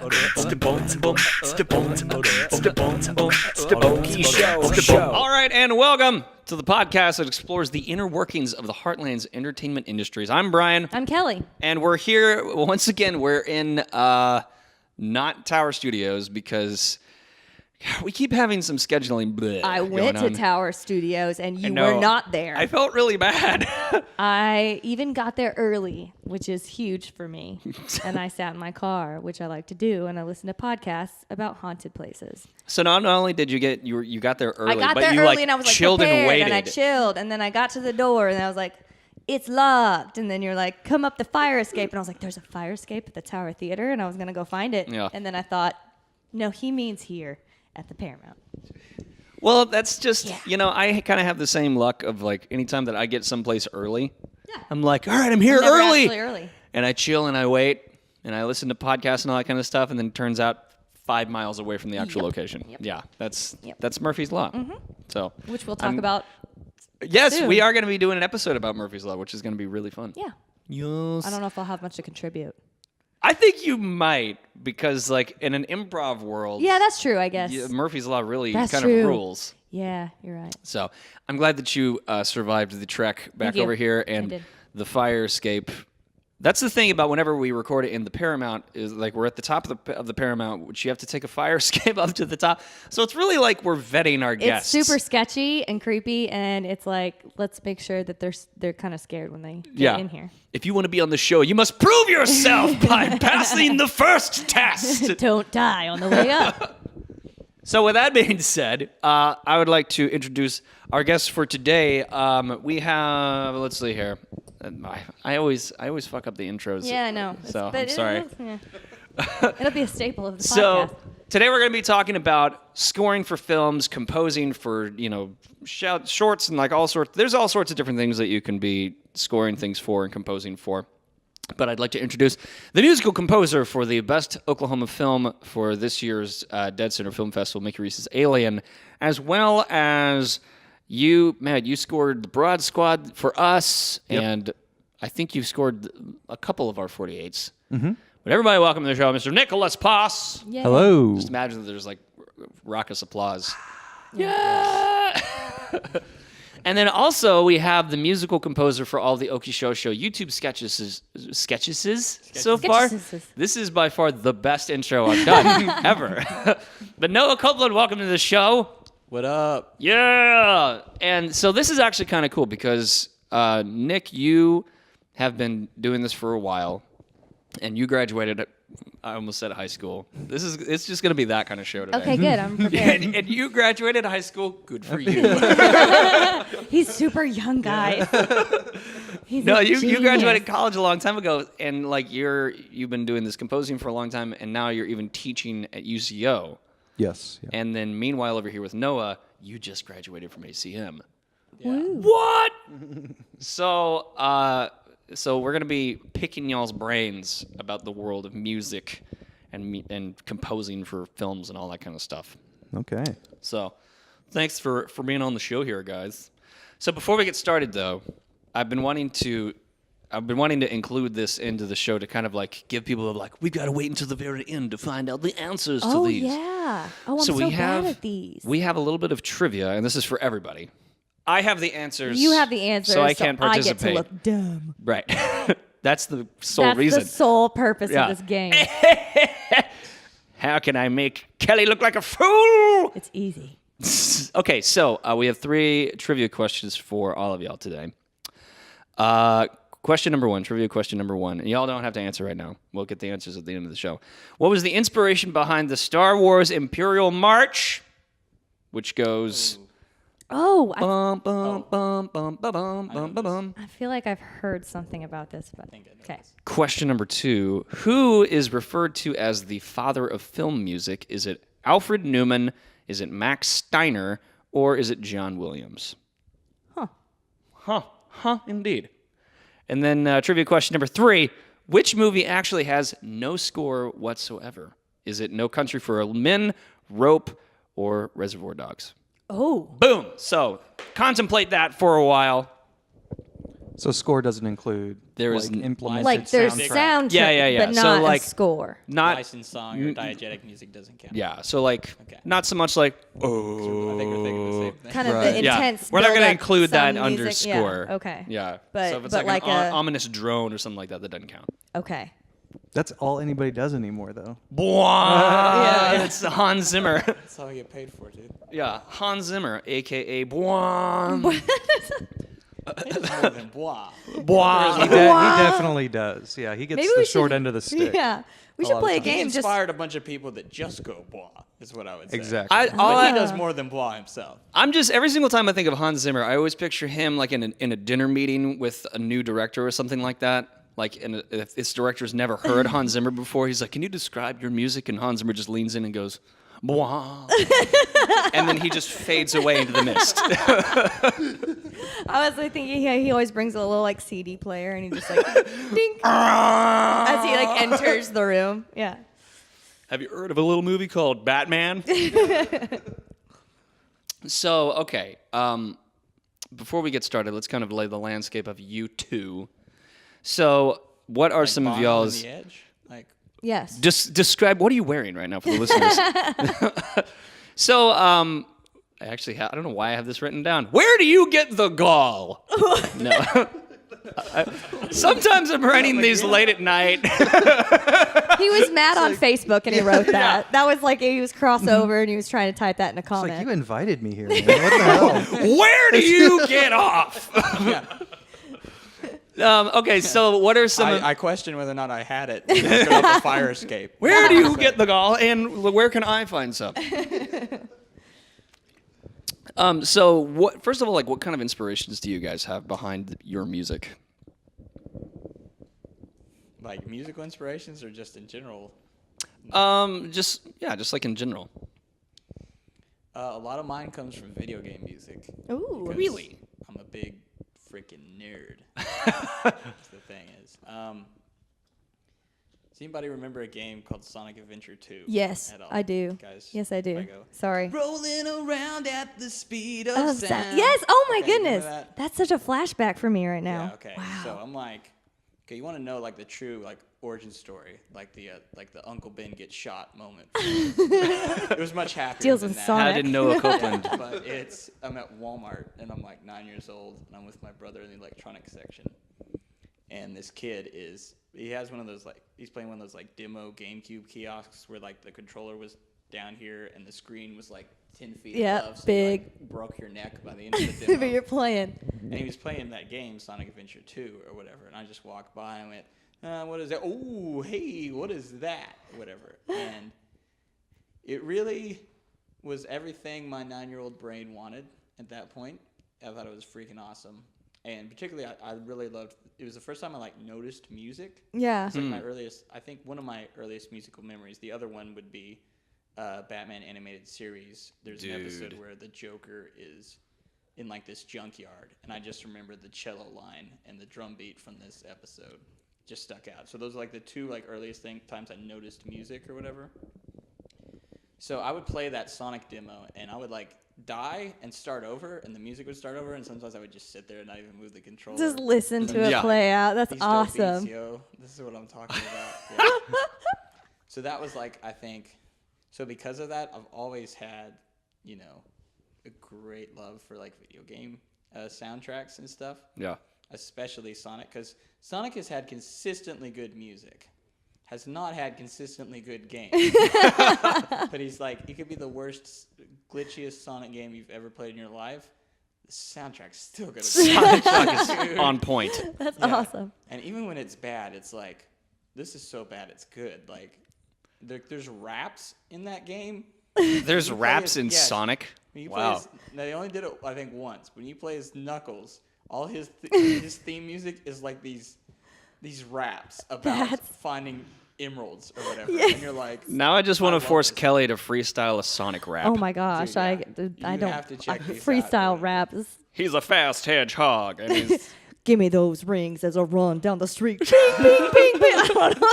Okie Show. All right, and welcome to the podcast that explores the inner workings of the Heartland's entertainment industries. I'm Brian. I'm Kelly. And we're here, once again, we're in not Tower Studios because we keep having some scheduling bleh I went to Tower Studios and you were not there. I felt really bad. I even got there early, which is huge for me. And I sat in my car, which I like to do, and I listened to podcasts about haunted places. So not only did you get you got there early, I got but there you early and I was like chilled prepared, and waited. and I chilled, and then I got to the door and I was like, it's locked. And then you're like, come up the fire escape. And I was like, there's a fire escape at the Tower Theater, and I was going to go find it. Yeah. And then I thought, no, he means here at the Paramount. Well, that's just, I kind of have the same luck of like anytime that I get someplace early, I'm like, all right, I'm here early. And I chill and I wait and I listen to podcasts and all that kind of stuff. And then it turns out 5 miles away from the actual location. Yep. Yeah, that's Murphy's Law. Mm-hmm. So, which we'll talk about. Yes, soon. we are going to be doing an episode about Murphy's Law, which is going to be really fun. Yeah. Yes. I don't know if I'll have much to contribute. I think you might, because like in an improv world. Yeah, that's true, I guess. Murphy's Law really that's kind true. of rules. Yeah, you're right. So I'm glad that you survived the trek back over here and the fire escape. That's the thing about whenever we record it in the Paramount is like we're at the top of the Paramount, which you have to take a fire escape up to the top. So it's really like we're vetting our guests. It's super sketchy and creepy, and it's like let's make sure that they're kind of scared when they get in here. If you want to be on the show, you must prove yourself by passing the first test. Don't die on the way up. So with that being said, I would like to introduce our guests for today. We have, let's see here. I always fuck up the intros. Yeah, I know. So I'm sorry. It'll be a staple of the podcast. So today we're going to be talking about scoring for films, composing for, shorts and like all sorts. There's all sorts of different things that you can be scoring things for and composing for. But I'd like to introduce the musical composer for the Best Oklahoma Film for this year's Dead Center Film Festival, Mickey Reese's Alien, as well as you, Matt, you scored the Broad Squad for us, and I think you scored a couple of our 48s. Mm-hmm. But everybody welcome to the show, Mr. Nicholas Poss. Yay. Hello. Just imagine that there's like raucous applause. Yeah. And then also we have the musical composer for all the Okie Show YouTube sketches so far. This is by far the best intro I've done ever. But Noah Copeland, welcome to the show. What up? Yeah. And so this is actually kind of cool because Nick, you have been doing this for a while, and you graduated. I almost said high school. It's just going to be that kind of show today. Okay, good. I'm prepared. and you graduated high school. Good for you. He's super young, guys. You graduated college a long time ago, and like you've been doing this composing for a long time, and now you're even teaching at UCO. Yes. Yeah. And then meanwhile, over here with Noah, you just graduated from ACM. Yeah. What? So we're gonna be picking y'all's brains about the world of music and composing for films and all that kind of stuff. Okay. So thanks for being on the show here, guys. So before we get started, though, I've been wanting to include this into the show to kind of like give people like we've got to wait until the very end to find out the answers to these. Oh yeah. Oh, I'm so bad at these. We have a little bit of trivia, and this is for everybody. I have the answers. You have the answers, so I can't participate. I get to look dumb. Right. That's the sole reason. That's the sole purpose of this game. How can I make Kelly look like a fool? It's easy. Okay, so we have 3 trivia questions for all of y'all today. Question number 1, trivia question number 1. And y'all don't have to answer right now. We'll get the answers at the end of the show. What was the inspiration behind the Star Wars Imperial March, which goes... Oh, I feel like I've heard something about this, but okay. Question number 2. Who is referred to as the father of film music? Is it Alfred Newman? Is it Max Steiner? Or is it John Williams? Huh, indeed. And then trivia question number 3. Which movie actually has no score whatsoever? Is it No Country for Old Men, Rope, or Reservoir Dogs? Oh. Boom. So contemplate that for a while. So score doesn't include There is implemented Like there's soundtrack. soundtrack, Yeah. but So, not like, a score. Not Licensed song or diegetic music doesn't count. yeah. So like Okay. not so much like I think we're thinking the same thing. Kind of Right. the yeah. intense. We're not going to build-up, include that some under music. score. Yeah, okay. Yeah. But- so if it's but like, like an a- ominous drone or something like that doesn't count. Okay. That's all anybody does anymore, though. Yeah, it's Hans Zimmer. That's how I get paid for, dude. Yeah, Hans Zimmer, aka Bwam. It's more than blah. Bwam. He definitely does. Yeah, he gets Maybe the we short should- end of the stick. Yeah. We A should lot of play a times. He game. Just inspired a bunch of people that just go blah, is what I would say. Exactly. But he does more than blah himself. I'm just every single time I think of Hans Zimmer, I always picture him like in a dinner meeting with a new director or something like that. Like, if this director's never heard Hans Zimmer before, he's like, "Can you describe your music?" And Hans Zimmer just leans in and goes, "Bwah," and then he just fades away into the mist. I was like thinking he always brings a little like CD player and he just like ding as he like enters the room. Yeah. Have you heard of a little movie called Batman? So, okay. Before we get started, let's kind of lay the landscape of you two. So, what are some of Bond y'all's... on the edge? Like, Yes. Just describe, what are you wearing right now for the listeners? So, I actually I don't know why I have this written down. Where do you get the gall? No. Sometimes I'm writing these late at night. He was mad on Facebook and he wrote that. That was like he was crossover and he was trying to type that in a It's comment. like, you invited me here, man. What the hell? Where do you get off? Okay, so what are some... I question whether or not I had it. Let's go with the fire escape. Where do you get the gall, and where can I find some? So, what? First of all, like, what kind of inspirations do you guys have behind your music? Like musical inspirations or just in general? Just like in general. A lot of mine comes from video game music. Ooh. because Really? I'm a big freaking nerd. That's the thing is. Does anybody remember a game called Sonic Adventure 2? Yes, at all? I do. Guys, Yes, I do. I go, Sorry. rolling around at the speed of Oh, sound. yes. Oh my Okay, remember goodness. that? That's such a flashback for me right now. Yeah, okay. Wow. So I'm like, okay, you want to know like the true like origin story, like the Uncle Ben gets shot moment. It was much happier. Deals than with that. Sonic. I didn't know a Copeland. But I'm at Walmart and I'm like 9 years old and I'm with my brother in the electronics section. And this kid he has one of those he's playing one of those like demo GameCube kiosks where like the controller was down here and the screen was like 10 feet Yeah, above. So big. you, like, broke your neck by the end of the But demo. you're playing. And he was playing that game, Sonic Adventure 2 or whatever. And I just walked by and went, what is that? Oh, hey, what is that? Whatever. And it really was everything my 9-year-old brain wanted at that point. I thought it was freaking awesome. And particularly, I really loved, it was the first time I noticed music. Yeah. It's like my earliest, I think one of my earliest musical memories. The other one would be Batman animated series. There's an episode where the Joker is in like this junkyard, and I just remember the cello line and the drum beat from this episode just stuck out. So those are like the two earliest times I noticed music or whatever. So I would play that Sonic demo, and I would die and start over, and the music would start over, and sometimes I would just sit there and not even move the controller. Just listen to it Yeah. play out. That's These dope beats, awesome. yo. This is what I'm talking about. Yeah. So that was I think, so because of that, I've always had, a great love for video game soundtracks and stuff, Yeah. especially Sonic, because Sonic has had consistently good music, has not had consistently good games. But he could be the worst, glitchiest Sonic game you've ever played in your life. The soundtrack's still gonna be Soundtrack is on point. That's Yeah. awesome. And even when it's bad, it's this is so bad it's good. There's raps in that game. There's You play raps as- in yes. Sonic. When you play Wow. now they only did it I think once. When you play as Knuckles, all his theme music is these raps about That's- finding emeralds or whatever. And you're like, Now I just want to love force this. Kelly to freestyle a Sonic rap. Oh my gosh. Dude, yeah. I You don't have to check these out, freestyle dude. raps. He's a fast hedgehog. And he's, Give me those rings as I run down the street. Bing, bing, bing, bing. I don't know.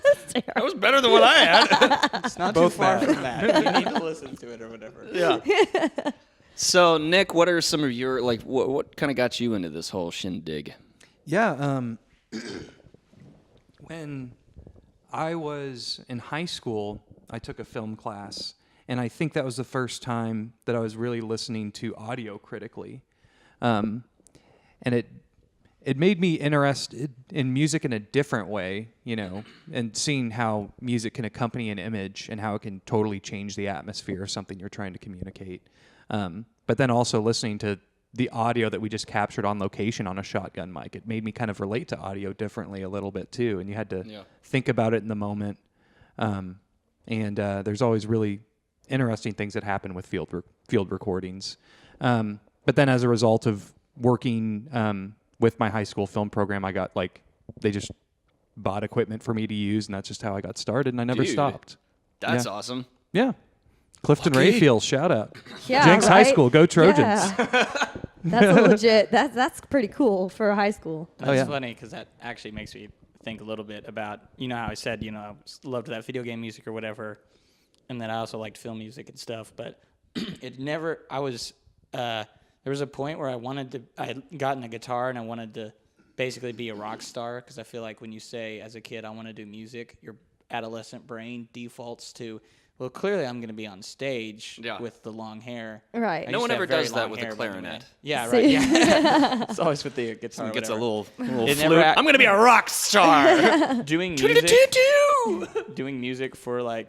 That's that terrible. was better than what I had. it's not Both too far bad. from that. You need to listen to it or whatever. Yeah. So, Nick, what are some of your, what kind of got you into this whole shindig? Yeah. When I was in high school, I took a film class, and I think that was the first time that I was really listening to audio critically. And it made me interested in music in a different way, you know, and seeing how music can accompany an image and how it can totally change the atmosphere of something you're trying to communicate. But then also listening to the audio that we just captured on location on a shotgun mic, it made me kind of relate to audio differently a little bit too. And you had to think about it in the moment. There's always really interesting things that happen with field recordings. But then as a result of working with my high school film program, I got they just bought equipment for me to use, and that's just how I got started, and I never stopped. That's awesome. Yeah. Clifton Rayfield, shout out. Yeah, Jenks High School, go Trojans. Yeah. That's a legit. That's pretty cool for a high school. That's funny because that actually makes me think a little bit about, you know, how I said, you know, I loved that video game music or whatever, and then I also liked film music and stuff, but there was a point where I had gotten a guitar and I wanted to basically be a rock star, because I feel like when you say as a kid, I want to do music, your adolescent brain defaults to, well, clearly I'm going to be on stage with the long hair. Right. No one ever does that with a clarinet. Yeah, right. Yeah. It's always with the guitar. Gets a little It flute. never I'm going to be a rock star. doing music for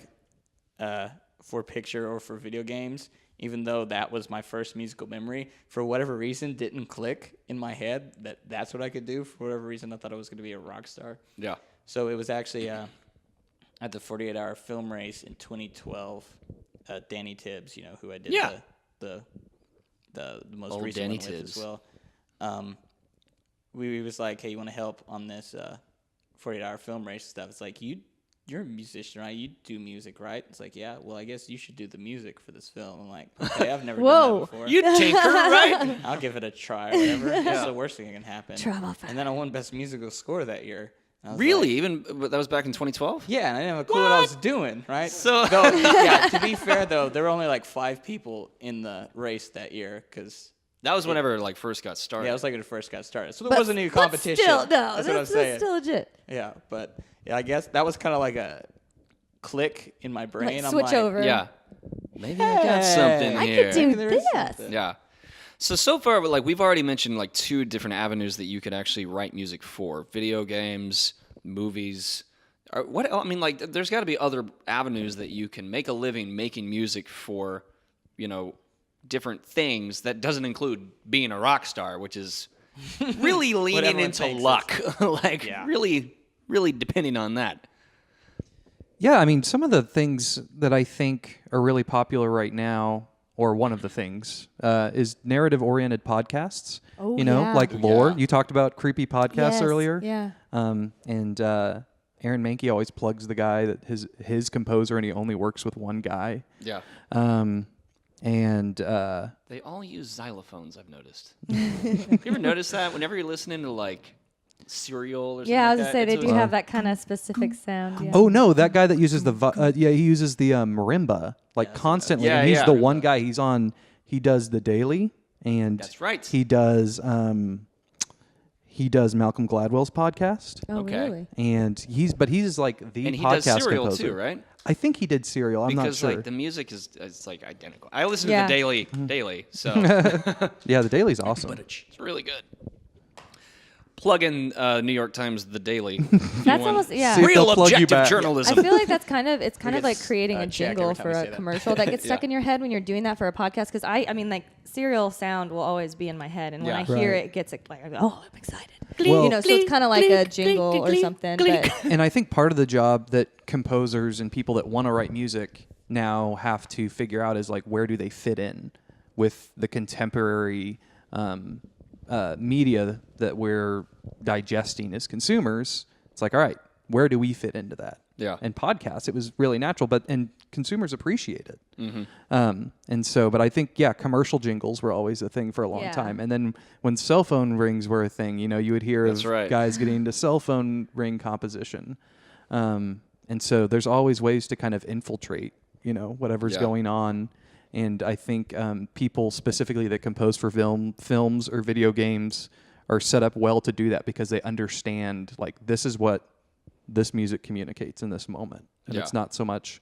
for picture or for video games, even though that was my first musical memory, for whatever reason didn't click in my head that's what I could do. For whatever reason, I thought I was going to be a rock star. Yeah. So it was actually at the 48-hour film race in 2012, Danny Tibbs, you know, who I did the most Old recent Danny one with Tibbs. as well. We was like, hey, you want to help on this 48-hour film race stuff? It's like, you're a musician, right? You do music, right? It's like, yeah, well, I guess you should do the music for this film. I'm like, okay, I've never done that before. You tinker, right? I'll give it a try or whatever. That's the worst thing that can happen. Trauma And then I won Best Musical Score that year. Really? Even that was back in 2012? Yeah, and I didn't have a clue what I was doing, right? So Though, yeah, to be fair, though, there were only like 5 people in the race that year, because that was whenever first got started. yeah, it was like when it first got started. So there wasn't any competition. Still, no, that's what I'm saying. That's still legit. Yeah, but yeah, I guess that was kind of like a click in my brain. Like, I'm switch like, over. Yeah. Maybe I got something I here. could do There is this. something. Yeah. So far, we've already mentioned 2 different avenues that you could actually write music for: video games, movies. There's got to be other avenues that you can make a living making music for, you know, different things that doesn't include being a rock star, which is really leaning into luck. Really, really depending on that. Yeah, I mean, some of the things that I think are really popular right now, or one of the things, is narrative-oriented podcasts. Oh, you know, yeah. like Lore. Yeah. You talked about creepy podcasts Yes, earlier. yeah. And Aaron Mahnke always plugs the guy that his composer, and he only works with one guy. Yeah. They all use xylophones, I've noticed. You ever notice that? Whenever you're listening to Serial or something Yeah, I was like gonna say that, they do have that kind of specific sound. Yeah. Oh no, that guy that uses he uses the marimba constantly. Yeah, and he's yeah. the one guy. He does the Daily, and That's right. He does Malcolm Gladwell's podcast, Oh, Okay. really? and he's like the And he podcast does Serial composer. too, right? I think he did Serial. I'm not Because sure. the music is identical. I listen Yeah. to the Daily, so Yeah, the Daily's awesome. it's really good. Plug in New York Times The Daily. That's almost See if yeah. they'll Real plug you objective back. I journalism. feel like that's kind of like gets, creating a check jingle every time for we a say that. commercial that gets stuck in your head when you're doing that for a podcast. Because I mean, like Serial sound will always be in my head, and when Yeah. I hear Right. it gets like I go, oh, I'm excited. Well- You know, so it's kind of like a jingle or something. But And I think part of the job that composers and people that want to write music now have to figure out is where do they fit in with the contemporary media that we're digesting as consumers. It's like, all right, where do we fit into that? Yeah. And podcasts, it was really natural, and consumers appreciate it. Mm-hmm. But I think, commercial jingles were always a thing for a long Yeah. time. And then when cell phone rings were a thing, you would hear That's of right. guys getting into cell phone ring composition. And so there's always ways to kind of infiltrate, whatever's Yeah. going on. And I think people specifically that compose for films or video games are set up well to do that because they understand like this is what this music communicates in this moment. And it's not so much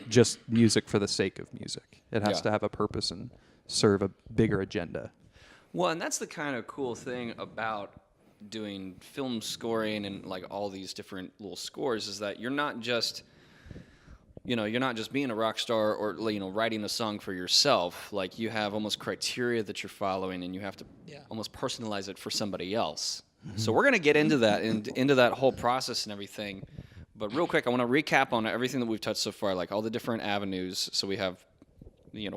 just music for the sake of music. It has to have a purpose and serve a bigger agenda. Well, and that's the kind of cool thing about doing film scoring and like all these different little scores is that you're not just being a rock star or writing a song for yourself. Like you have almost criteria that you're following, and you have to almost personalize it for somebody else. Mm-hmm. So we're going to get into that into that whole process and everything. But real quick, I want to recap on everything that we've touched so far, like all the different avenues. So we have,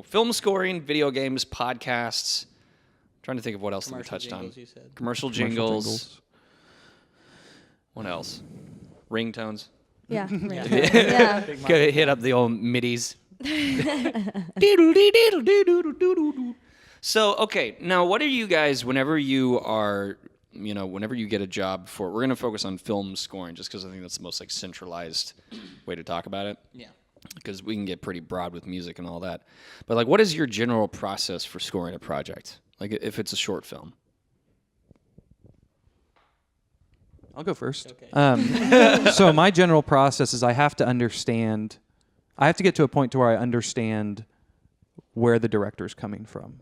film scoring, video games, podcasts. I'm trying to think of what else that we touched on. You said. Commercial jingles. What else? Ringtones. Yeah. Yeah. Go hit up the old midis. So, okay, now what are you guys, whenever you get a job for, we're going to focus on film scoring just because I think that's the most like centralized way to talk about it. Yeah. Because we can get pretty broad with music and all that. But like, what is your general process for scoring a project? Like if it's a short film? I'll go first. Okay. So my general process is I have to get to a point to where I understand where the director's coming from.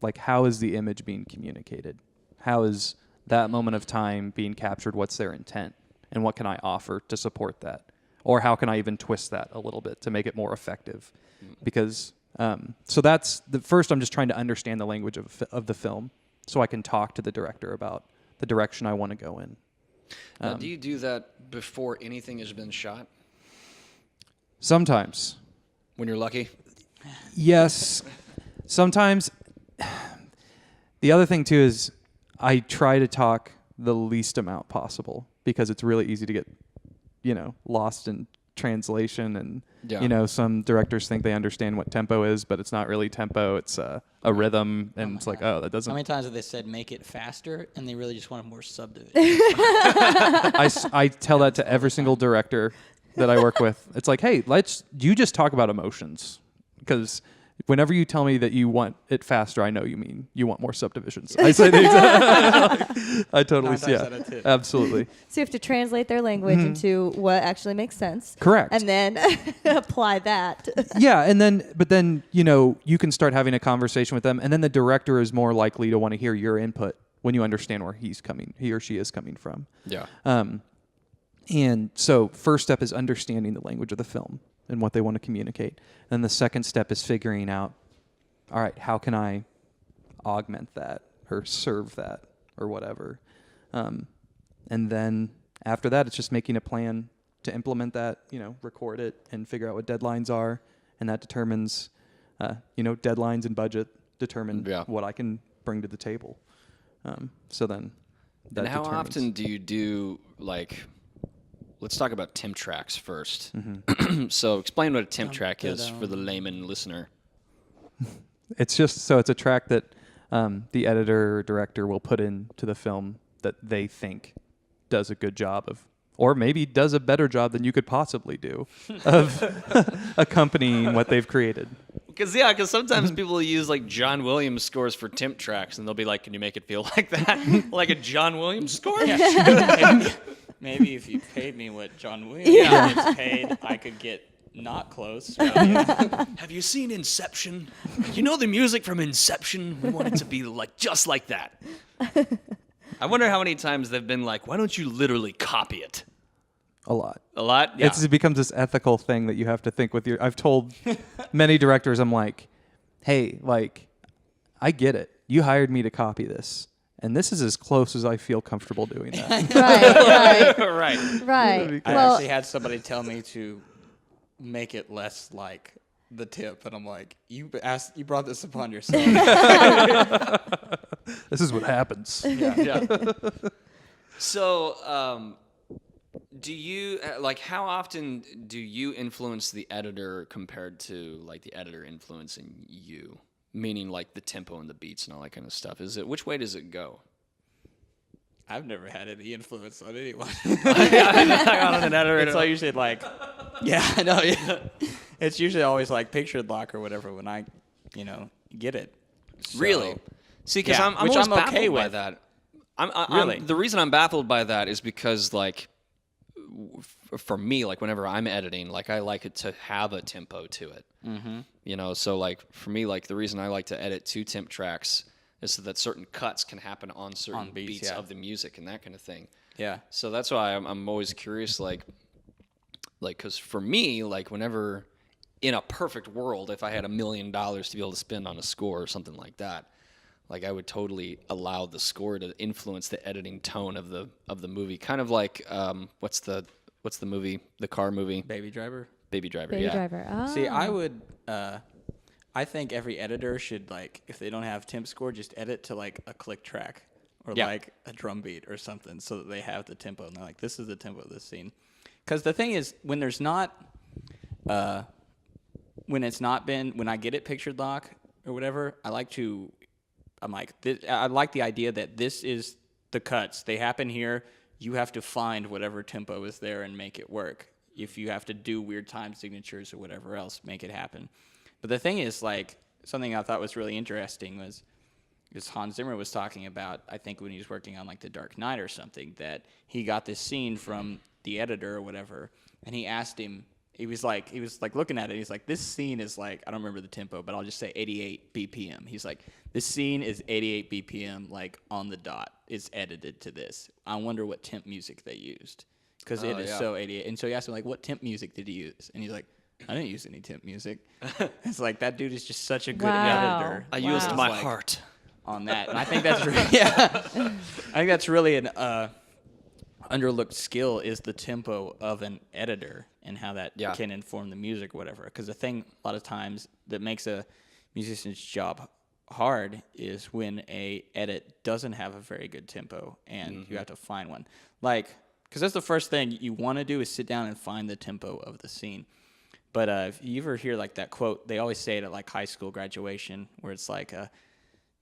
Like, how is the image being communicated? How is that moment of time being captured? What's their intent? And what can I offer to support that? Or how can I even twist that a little bit to make it more effective? Because, so that's the first, I'm just trying to understand the language of the film so I can talk to the director about the direction I want to go in. Do you do that before anything has been shot? Sometimes. When you're lucky? Yes. Sometimes. The other thing, too, is I try to talk the least amount possible because it's really easy to get, lost in translation. And, some directors think they understand what tempo is, but it's not really tempo. It's a rhythm. And it's like, that doesn't. How many times have they said make it faster and they really just wanted more subdivision? I tell that to every single director that I work with. It's like, hey, you just talk about emotions. Because whenever you tell me that you want it faster, I know you mean you want more subdivisions. I say the exact. I totally see. Yeah, absolutely. So you have to translate their language into what actually makes sense. Correct. And then apply that. Yeah, but then you can start having a conversation with them, and then the director is more likely to want to hear your input when you understand where he or she is coming from. Yeah. And so first step is understanding the language of the film and what they want to communicate. And the second step is figuring out, all right, how can I augment that or serve that or whatever? And then after that, it's just making a plan to implement that, record it and figure out what deadlines are. And that determines, deadlines and budget determine what I can bring to the table. So then that And how determines. often do you do, let's talk about temp tracks first. Mm-hmm. So explain what a temp track is for the layman listener. It's just, it's a track that the editor or director will put into the film that they think does a good job of, or maybe does a better job than you could possibly do of accompanying what they've created. Because sometimes people use like John Williams scores for temp tracks, and they'll be like, "Can you make it feel like that, like a John Williams score?" Maybe if you paid me what John Williams gets paid, I could get not close. Have you seen Inception? The music from Inception? We want it to be just like that. I wonder how many times they've been like, "Why don't you literally copy it?" A lot. A lot? Yeah. It becomes this ethical thing that you have to think with I've told many directors, I'm like, hey, I get it. You hired me to copy this. And this is as close as I feel comfortable doing that. Right. I actually had somebody tell me to make it less like the tip, and I'm like, you brought this upon yourself. This is what happens. Yeah. So, do you how often do you influence the editor compared to the editor influencing you? Meaning the tempo and the beats and all that kind of stuff. Which way does it go? I've never had any influence on anyone. On an editor. It's usually I know. Yeah. It's usually always pictured lock or whatever when I, get it. So, really? See, because I'm always baffled by that. Really? The reason I'm baffled by that is because, like, for me, like, whenever I'm editing, like, I like it to have a tempo to it. Mm-hmm. You know, so, like, for me, like, the reason I like to edit 2 temp tracks is so that certain cuts can happen on certain beats of the music and that kind of thing. Yeah. So that's why I'm always curious, like, because for me, like, whenever in a perfect world, if I had $1 million to be able to spend on a score or something like that, like, I would totally allow the score to influence the editing tone of the movie. Kind of like what's the movie, the car movie? Baby Driver. Baby Driver. Baby yeah. Driver. Oh. See, I would. I think every editor should, like, if they don't have temp score, just edit to like a click track or like a drum beat or something, so that they have the tempo and they're like, this is the tempo of this scene. Because the thing is, when there's not, when I get it pictured lock or whatever, I like the idea that this is the cuts. They happen here. You have to find whatever tempo is there and make it work. If you have to do weird time signatures or whatever else, make it happen. But the thing is, like, something I thought was really interesting was Hans Zimmer was talking about, I think when he was working on, like, The Dark Knight or something, that he got this scene from the editor or whatever, and he asked him, he was like looking at it, he's like, this scene is like, I don't remember the tempo, but I'll just say 88 BPM. He's like, this scene is 88 BPM, like, on the dot. It's edited to this. I wonder what temp music they used, because it is so 88. And so he asked him, like, what temp music did he use? And he's like, I didn't use any temp music. It's like, that dude is just such a good editor. I used my heart on that, and I think that's I think that's really an underlooked skill, is the tempo of an editor and how that can inform the music or whatever. Because the thing a lot of times that makes a musician's job hard is when a edit doesn't have a very good tempo and you have to find one. Like, because that's the first thing you want to do, is sit down and find the tempo of the scene. But if you ever hear, like, that quote, they always say it at, like, high school graduation, where it's like,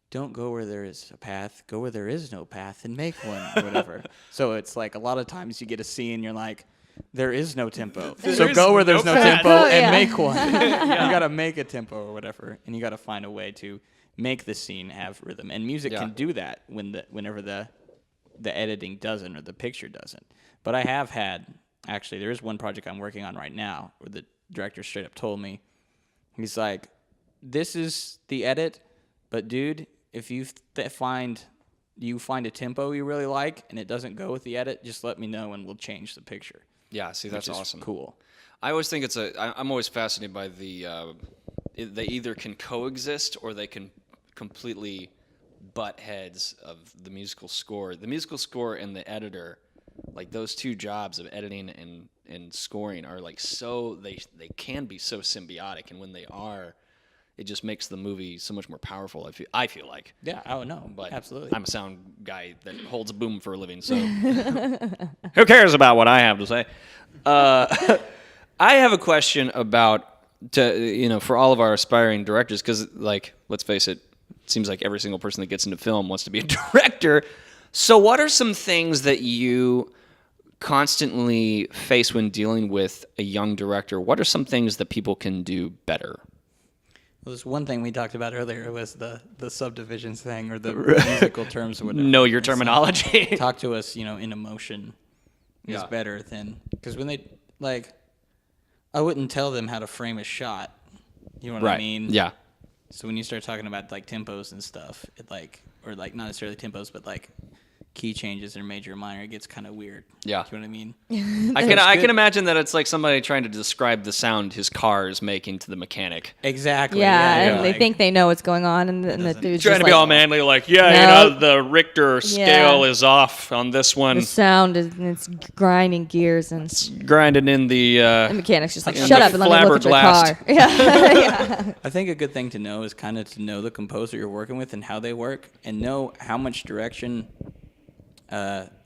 don't go where there is a path, go where there is no path and make one, or whatever. So it's like, a lot of times you get a scene, you're like, there is no tempo. So go where there's no tempo and make one. You got to make a tempo or whatever, and you got to find a way to make the scene have rhythm. And music can do that whenever the editing doesn't or the picture doesn't. But I have had, actually, there is one project I'm working on right now where the director straight up told me, he's like, this is the edit, but dude, if you find a tempo you really like and it doesn't go with the edit, just let me know and we'll change the picture. Yeah, see, that's awesome. Cool. I always think I'm always fascinated by they either can coexist or they can completely butt heads of the musical score. The musical score and the editor, like, those two jobs of editing and scoring are, like, so they can be so symbiotic, and when they are, it just makes the movie so much more powerful. I feel like. Yeah, I would know, but absolutely. I'm a sound guy that holds a boom for a living, so who cares about what I have to say? I have a question about for all of our aspiring directors, because, like, let's face it, it seems like every single person that gets into film wants to be a director. So what are some things that you constantly face when dealing with a young director? What are some things that people can do better? Well, there's one thing we talked about earlier was the subdivisions thing, or the musical terms or whatever. Know your terminology. So, talk to us, in emotion is better than, because when they, like, I wouldn't tell them how to frame a shot. You know what I mean? Yeah. So when you start talking about, like, tempos and stuff, it, like, or, like, not necessarily tempos, but, like, key changes or major or minor, it gets kind of weird. Yeah. Do you know what I mean? I can imagine that it's like somebody trying to describe the sound his car is making to the mechanic. Exactly. And they think they know what's going on, and the dude's Trying just to be like, all manly, like, the Richter scale is off on this one. the sound is, it's grinding gears, and Grinding in the mechanic's just like, in shut the up and let me look at your flabberblast. car. Yeah. I think a good thing to know is kind of to know the composer you're working with and how they work, and know how much direction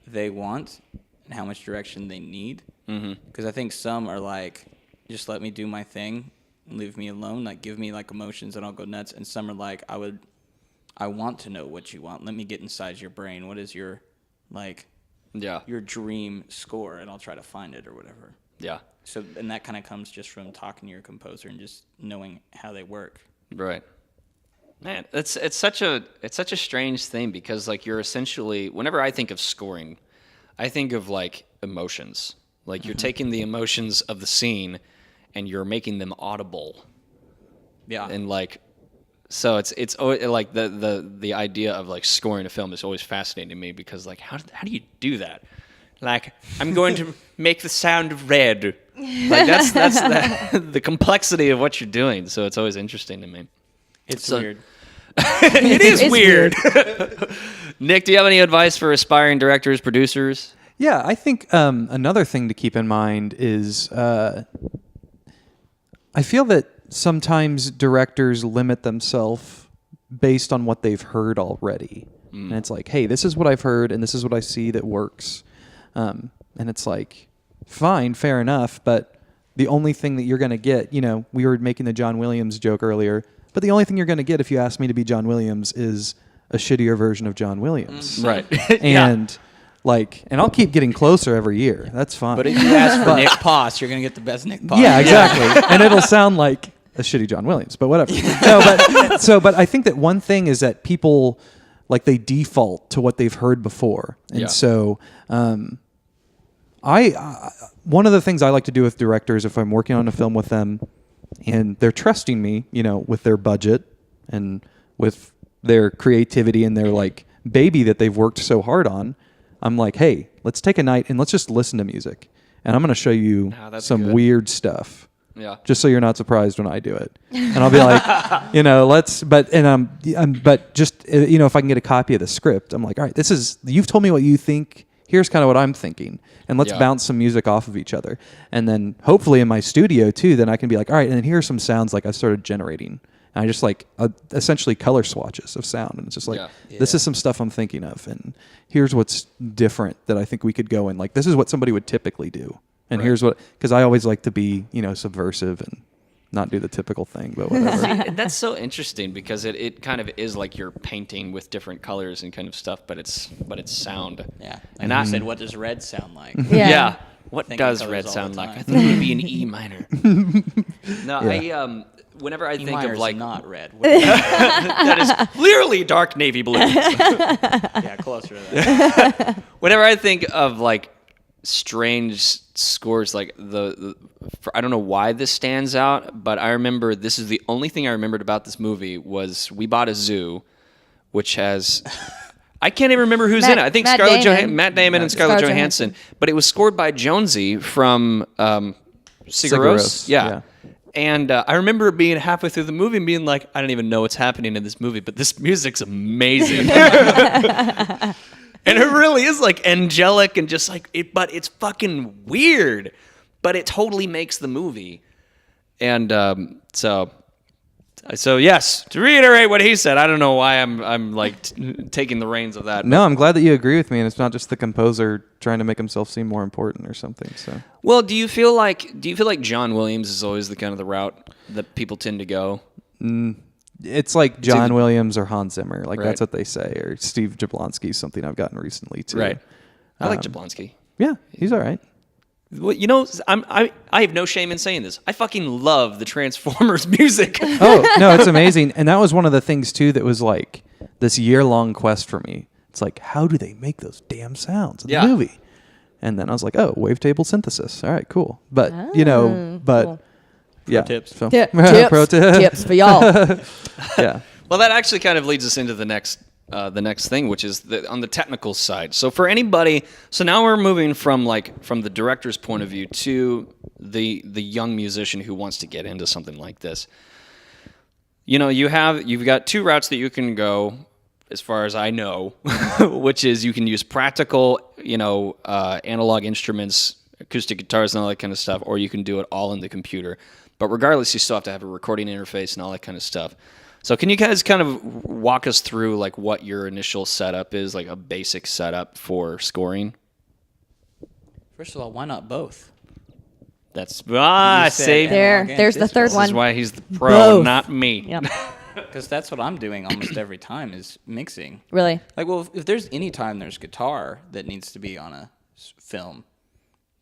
they want and how much direction they need. Because I think some are like, just let me do my thing and leave me alone, like, give me, like, emotions and I'll go nuts. And some are like, I want to know what you want. Let me get inside your brain. What is your, like, your dream score, and I'll try to find it or whatever. Yeah. So, and that kind of comes just from talking to your composer and just knowing how they work. Right. Man, it's such a strange thing because like you're essentially whenever I think of scoring, I think of like emotions. Like you're taking the emotions of the scene and you're making them audible. Yeah. And like so it's always, like the idea of like scoring a film is always fascinating to me because like how do you do that? Like I'm going to make the sound of red. Like that's the complexity of what you're doing. So it's always interesting to me. It's weird. It is It's weird. Nick, do you have any advice for aspiring directors, producers? Yeah, I think another thing to keep in mind is I feel that sometimes directors limit themselves based on what they've heard already. And it's like, hey, this is what I've heard and this is what I see that works. And it's like, fine, fair enough, but the only thing that you're going to get, we were making the John Williams joke earlier, but the only thing you're going to get if you ask me to be John Williams is a shittier version of John Williams. Right. And and I'll keep getting closer every year. That's fine. But if you ask for Nick Poss, you're gonna get the best Nick Poss. Yeah, exactly. And it'll sound like a shitty John Williams, but whatever. But I think that one thing is that people they default to what they've heard before. And so one of the things I like to do with directors if I'm working on a film with them and they're trusting me, with their budget and with their creativity and their baby that they've worked so hard on, I'm like, hey, let's take a night and let's just listen to music. And I'm going to show you some weird stuff. Yeah. Just so you're not surprised when I do it. And I'll be like, but just, if I can get a copy of the script, I'm like, all right, you've told me what you think. Here's kind of what I'm thinking. And let's bounce some music off of each other. And then hopefully in my studio too, then I can be like, all right, and then here's some sounds I started generating. And I just essentially color swatches of sound. And it's just this is some stuff I'm thinking of. And here's what's different that I think we could go in. This is what somebody would typically do. And here's what, because I always like to be, subversive and not do the typical thing, but whatever. That's so interesting because it kind of is like you're painting with different colors and kind of stuff, but it's sound. Yeah. And I said, what does red sound like? Yeah. What Thinking does colors red all sound the like? time. I think it would be an E minor. No, whenever I think Minor's of not red. that is clearly dark navy blue. Yeah, closer to that. Whenever I think of strange scores, I don't know why this stands out, but I remember this is the only thing I remembered about this movie was We Bought a Zoo, which has I can't even remember who's in it. I think Matt Damon and Scarlett Johansson, but it was scored by Jonesy from Sigur Rós. Yeah. And I remember being halfway through the movie and being like, I don't even know what's happening in this movie, but this music's amazing. And it really is angelic and just but it's fucking weird, but it totally makes the movie. And so yes, to reiterate what he said, I don't know why I'm taking the reins of that. No, I'm glad that you agree with me, and it's not just the composer trying to make himself seem more important or something. So, well, do you feel like John Williams is always the kind of the route that people tend to go? It's like John Williams or Hans Zimmer, that's what they say, or Steve Jablonsky, something I've gotten recently too. Right, I like Jablonsky. Yeah, he's all right. Well, I have no shame in saying this. I fucking love the Transformers music. Oh, no, it's amazing. And that was one of the things, too, that was this year-long quest for me. It's how do they make those damn sounds in the movie? And then I was like, oh, wavetable synthesis. All right, cool. But, Cool. Yeah. Tips. So, Pro tips for y'all. Yeah. Well, that actually kind of leads us into the next thing, which is on the technical side. So for anybody, now we're moving from the director's point of view to the young musician who wants to get into something like this. You've got two routes that you can go, as far as I know, which is you can use practical, analog instruments, acoustic guitars and all that kind of stuff, or you can do it all in the computer. But regardless, you still have to have a recording interface and all that kind of stuff. So can you guys kind of walk us through what your initial setup is, a basic setup for scoring? First of all, why not both? That's say there's the third This one. is why he's the pro, Both. not me. Yep. Because that's what I'm doing almost every time is mixing. Really? If there's any time there's guitar that needs to be on a film,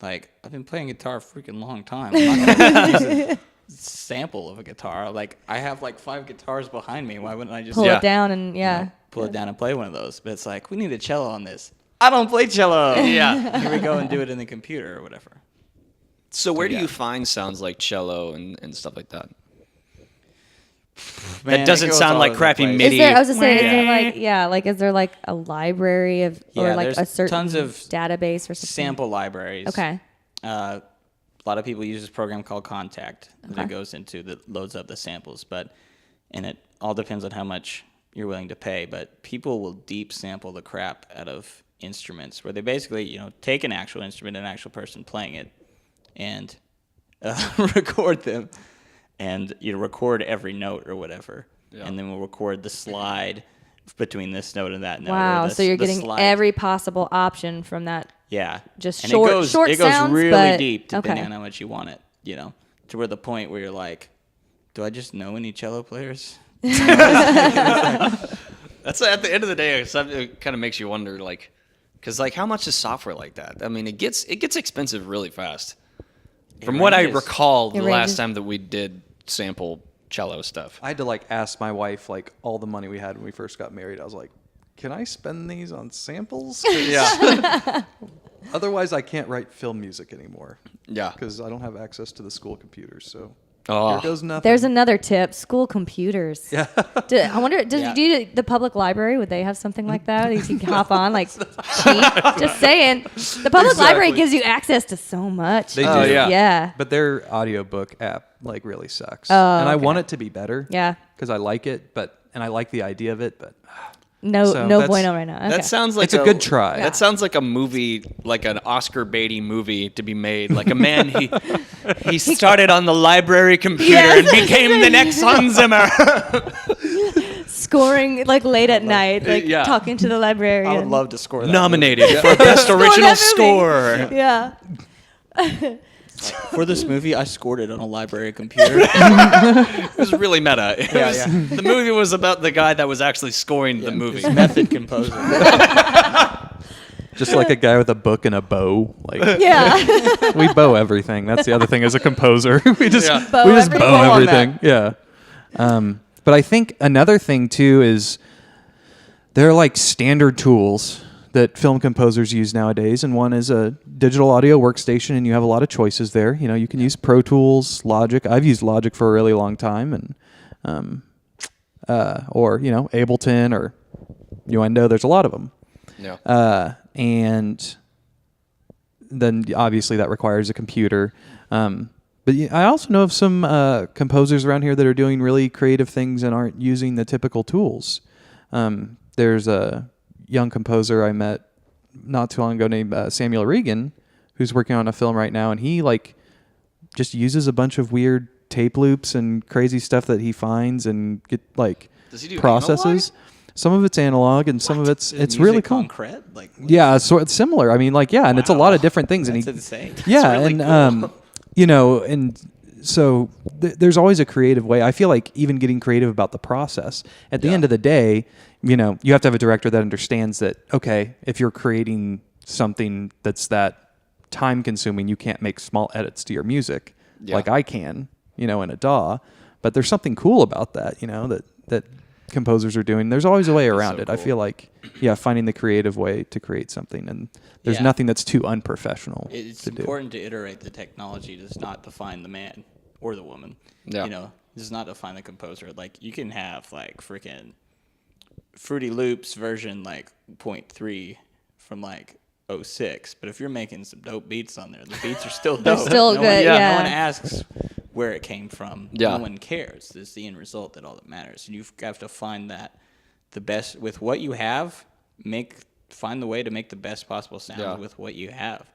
I've been playing guitar a freaking long time. I'm not gonna use it. sample of a guitar. Like I have like 5 guitars behind me. Why wouldn't I just Pull Yeah. it down and pull it down and play one of those? But it's like we need a cello on this. I don't play cello. Yeah. Here we go and do it in the computer or whatever. So where do Yeah. you find sounds like cello and stuff like that? Man, That it doesn't goes sound all like over the crappy place. MIDI. Is there? I was just saying, is Yeah. there like a library of or Yeah, like there's a certain tons of database or something? Sample libraries. Okay. A lot of people use this program called Contact Okay. that goes into that loads up the samples, and it all depends on how much you're willing to pay. But people will deep sample the crap out of instruments, where they basically take an actual instrument, an actual person playing it, and record them, and record every note or whatever, and then we'll record the slide between this note and that note. Wow. or So you're the getting slide. every possible option from that. Yeah. Just and short- it goes, short it goes sounds, really but- deep depending okay. on how much you want it, to where the point where you're like, do I just know any cello players? That's at the end of the day, it kind of makes you wonder, like, because like how much is software like that? I mean, it gets expensive really fast. From what I ranges. recall, the It last ranges. time that we did sample cello stuff. I had to like ask my wife like all the money we had when we first got married. I was like, can I spend these on samples? 'Cause Yeah, otherwise, I can't write film music anymore yeah. because I don't have access to the school computers. So Oh. here goes nothing. There's another tip: school computers. Yeah. I wonder, Yeah. do the public library, would they have something like that? You can hop on, like, cheap? Just saying. The public library Exactly. gives you access to so much. They Oh, do. yeah. Yeah. But their audiobook app like really sucks. Oh, and I okay. want it to be better. Yeah. Because I like it, and I like the idea of it, but No, So no that's- bueno right now. Okay. That sounds like it's a good try. That sounds like a movie, like an Oscar Beatty movie to be made. Like a man, he started on the library computer Yes. and became the next Hans Zimmer. Scoring, like, late at night, like, Yeah. talking to the librarian. I would love to score that. Nominated for best original that movie. score. Yeah. For this movie, I scored it on a library computer. It was really meta. Yeah. The movie was about the guy that was actually scoring the movie. It's method composing. Just like a guy with a book and a bow. Like Yeah. we bow everything. That's the other thing as a composer. we just Yeah. Bow we just everything. bow Bow on everything. Yeah. But I think another thing too is there are like standard tools that film composers use nowadays, and one is a digital audio workstation, and you have a lot of choices there. You can use Pro Tools, Logic. I've used Logic for a really long time, and or Ableton or Nuendo. There's a lot of them. Yeah. And then obviously that requires a computer. But I also know of some composers around here that are doing really creative things and aren't using the typical tools. There's a young composer I met not too long ago named Samuel Regan, who's working on a film right now, and he like just uses a bunch of weird tape loops and crazy stuff that he finds and Does he do processes. Some of it's analog and some of it's really cool. Concrete? Like, Yeah, so it's similar. I mean, and it's a lot of different things. that's and insane. yeah, really and cool. and so there's always a creative way. I feel like even getting creative about the process. At the end of the day, you have to have a director that understands that. Okay, if you're creating something that's that time consuming, you can't make small edits to your music like I can, in a DAW. But there's something cool about that, that composers are doing. There's always a way around so it. I cool. feel like, finding the creative way to create something, and there's Yeah. nothing that's too unprofessional It's to do. important to iterate. The technology does not define the man or the woman. Yeah. Does not define the composer. Like, you can have like freaking Fruity Loops version like 0.3 from like 06, but if you're making some dope beats on there, the beats are still dope. still no good, One, yeah. No one asks where it came from. Yeah. No one cares. It's the end result that all that matters. And you have to find that the best with what you have. Find the way to make the best possible sound with what you have.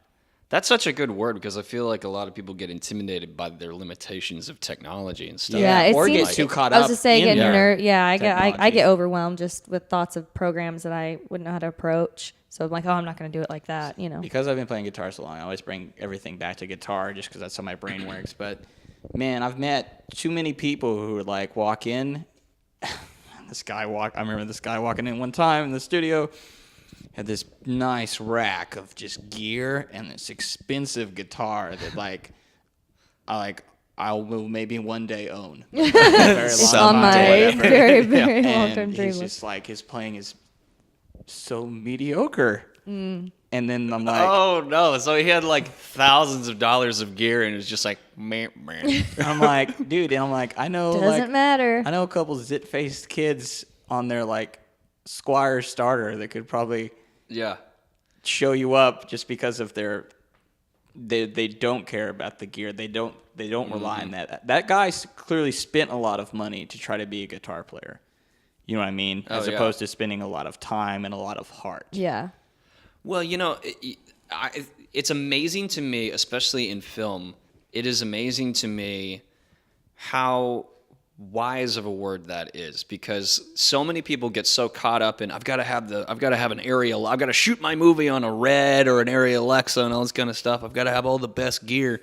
That's such a good word because I feel like a lot of people get intimidated by their limitations of technology and stuff. Yeah, it or seems get too caught I was up just saying, in getting their I technology. get overwhelmed just with thoughts of programs that I wouldn't know how to approach. So I'm like, I'm not going to do it like that, Because I've been playing guitar so long, I always bring everything back to guitar just because that's how my brain works. But, man, I've met too many people who would, like, walk in. I remember this guy walking in one time in the studio, had this nice rack of just gear and this expensive guitar that, I will maybe one day own. Very long On my time, whatever. very, very And long-term dream he's list. just like, his playing is so mediocre. And then I'm like, Oh no! So he had like thousands of dollars of gear, and it was just like, meh, meh. I'm like, dude, and I'm like, I know, Doesn't like, matter. I know a couple zit-faced kids on their like Squire starter that could probably Yeah. show you up just because of they don't care about the gear. They don't rely on that. That guy clearly spent a lot of money to try to be a guitar player. You know what I mean? As opposed to spending a lot of time and a lot of heart. Yeah. Well, it's amazing to me, especially in film. It is amazing to me how wise of a word that is, because so many people get so caught up in I've got to have an aerial, I've got to shoot my movie on a Red or an Arri Alexa and all this kind of stuff. I've got to have all the best gear,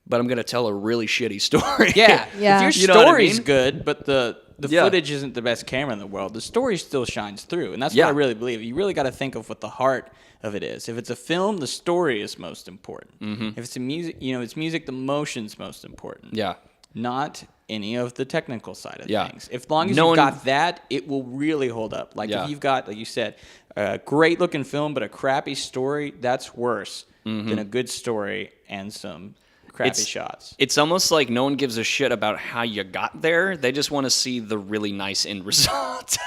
but I'm going to tell a really shitty story. Yeah. Yeah. If your You know what I story's mean? good, but the Yeah. footage isn't the best camera in the world, the story still shines through. And that's Yeah. what I really believe. You really got to think of what the heart of it is. If it's a film, the story is most important. If it's a music, it's music, the motion's most important. Yeah. Not any of the technical side of Yeah. things. As long as No you've one- got that, it will really hold up. Like Yeah. if you've got, like you said, a great looking film but a crappy story, that's worse than a good story and some crappy shots. It's almost like no one gives a shit about how you got there. They just want to see the really nice end result.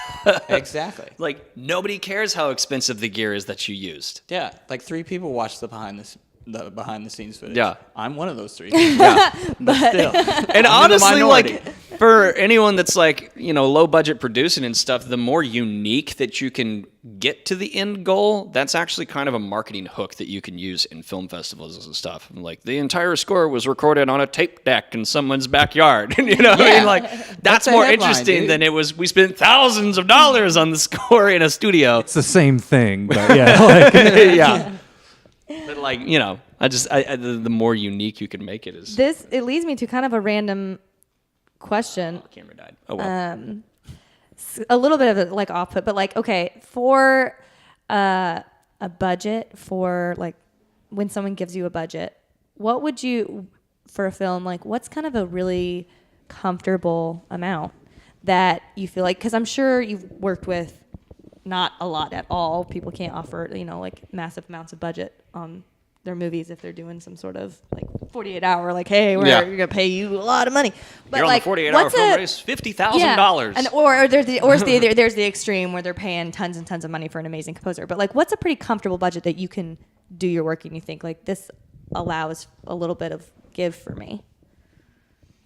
Exactly. Like, nobody cares how expensive the gear is that you used. Yeah, like 3 people watched the behind the scenes footage. Yeah. I'm one of those 3. Yeah. But still. And I'm in the honestly, minority. like, for anyone that's like, low budget producing and stuff, the more unique that you can get to the end goal, that's actually kind of a marketing hook that you can use in film festivals and stuff. Like, the entire score was recorded on a tape deck in someone's backyard. You know what I mean? Like, that's a more headline, interesting dude. than it was, we spent thousands of dollars on the score in a studio. It's the same thing, but yeah. Like, Yeah. But like, the more unique you can make it is. It leads me to kind of a random question. Camera died. Oh well. A little bit of a, like off put, but like, okay, for a budget, for like when someone gives you a budget, what would you, for a film, like what's kind of a really comfortable amount that you feel like, because I'm sure you've worked with not a lot at all. People can't offer, like massive amounts of budget on their movies if they're doing some sort of like 48-hour, like, hey, we're gonna pay you a lot of money. But You're like, on the 48-hour what's film a- race, $50,000. and or there's there's the extreme where they're paying tons and tons of money for an amazing composer. But like, what's a pretty comfortable budget that you can do your work and you think like this allows a little bit of give for me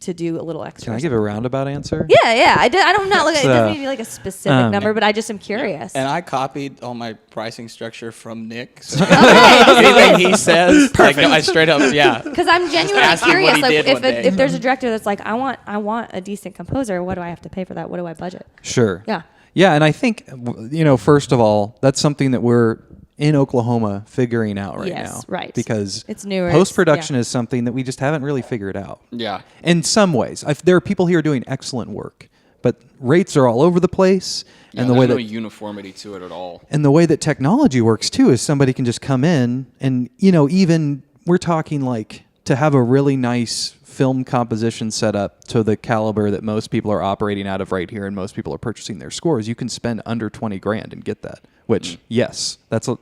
to do a little extra? can I give a roundabout answer? Yeah. I don't know. Like, it So, doesn't need to be like a specific number, but I just am curious. And I copied all my pricing structure from Nick. So Okay, anything he says, like, no, I straight up, yeah. because I'm genuinely ask him what curious. he Like, did one day. if there's a director that's like, I want a decent composer, what do I have to pay for that? What do I budget? Sure. Yeah. Yeah, and I think first of all, that's something that we're in Oklahoma figuring out right Yes, now. right. Because It's newer, Post production yeah. is something that we just haven't really figured out. Yeah. In some ways, there are people here doing excellent work, but rates are all over the place, Yeah, and the way there's that no uniformity to it at all. and the way that technology works too is somebody can just come in and even we're talking like to have a really nice film composition set up to the caliber that most people are operating out of right here and most people are purchasing their scores, you can spend under 20 grand and get that, which yes,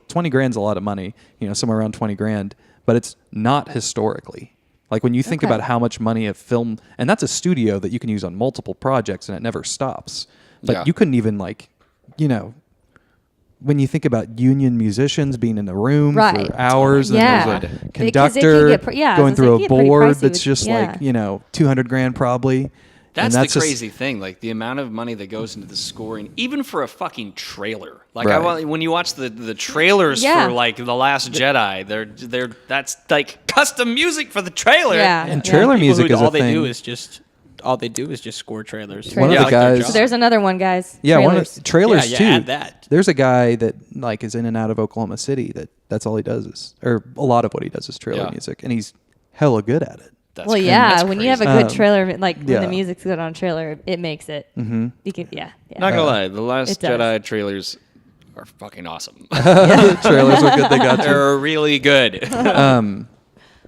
20 grand's a lot of money, somewhere around 20 grand, but it's not historically. Like when you think Okay. about how much money a film, and that's a studio that you can use on multiple projects and it never stops. But Yeah. you couldn't even when you think about union musicians being in the room Right. for hours, and Yeah. there's a Because it can conductor get I going was through gonna a say, it can get pretty board pricey that's with- just like, 200 grand probably. That's, And the just- crazy thing. Like the amount of money that goes into the scoring, even for a fucking trailer. Like Right. when you watch the trailers Yeah. for like The Last Jedi, they're that's like custom music for the trailer. Yeah. And trailer People music who is all a they thing. do is just score trailers. One of Yeah. the Like their guys- job. So there's another one, guys. Yeah, Trailers. trailers Yeah, too. add that. There's a guy that like is in and out of Oklahoma City that's all he does or a lot of what he does is trailer Yeah. music, and he's hella good at it. That's Well, crazy. yeah, That's when you have a crazy. good trailer, like when yeah. the music's good on a trailer, it makes it. Mm-hmm. You can, yeah. Not gonna lie, The Last It does. Jedi trailers are fucking awesome. The trailers are good. They got you. They're really good.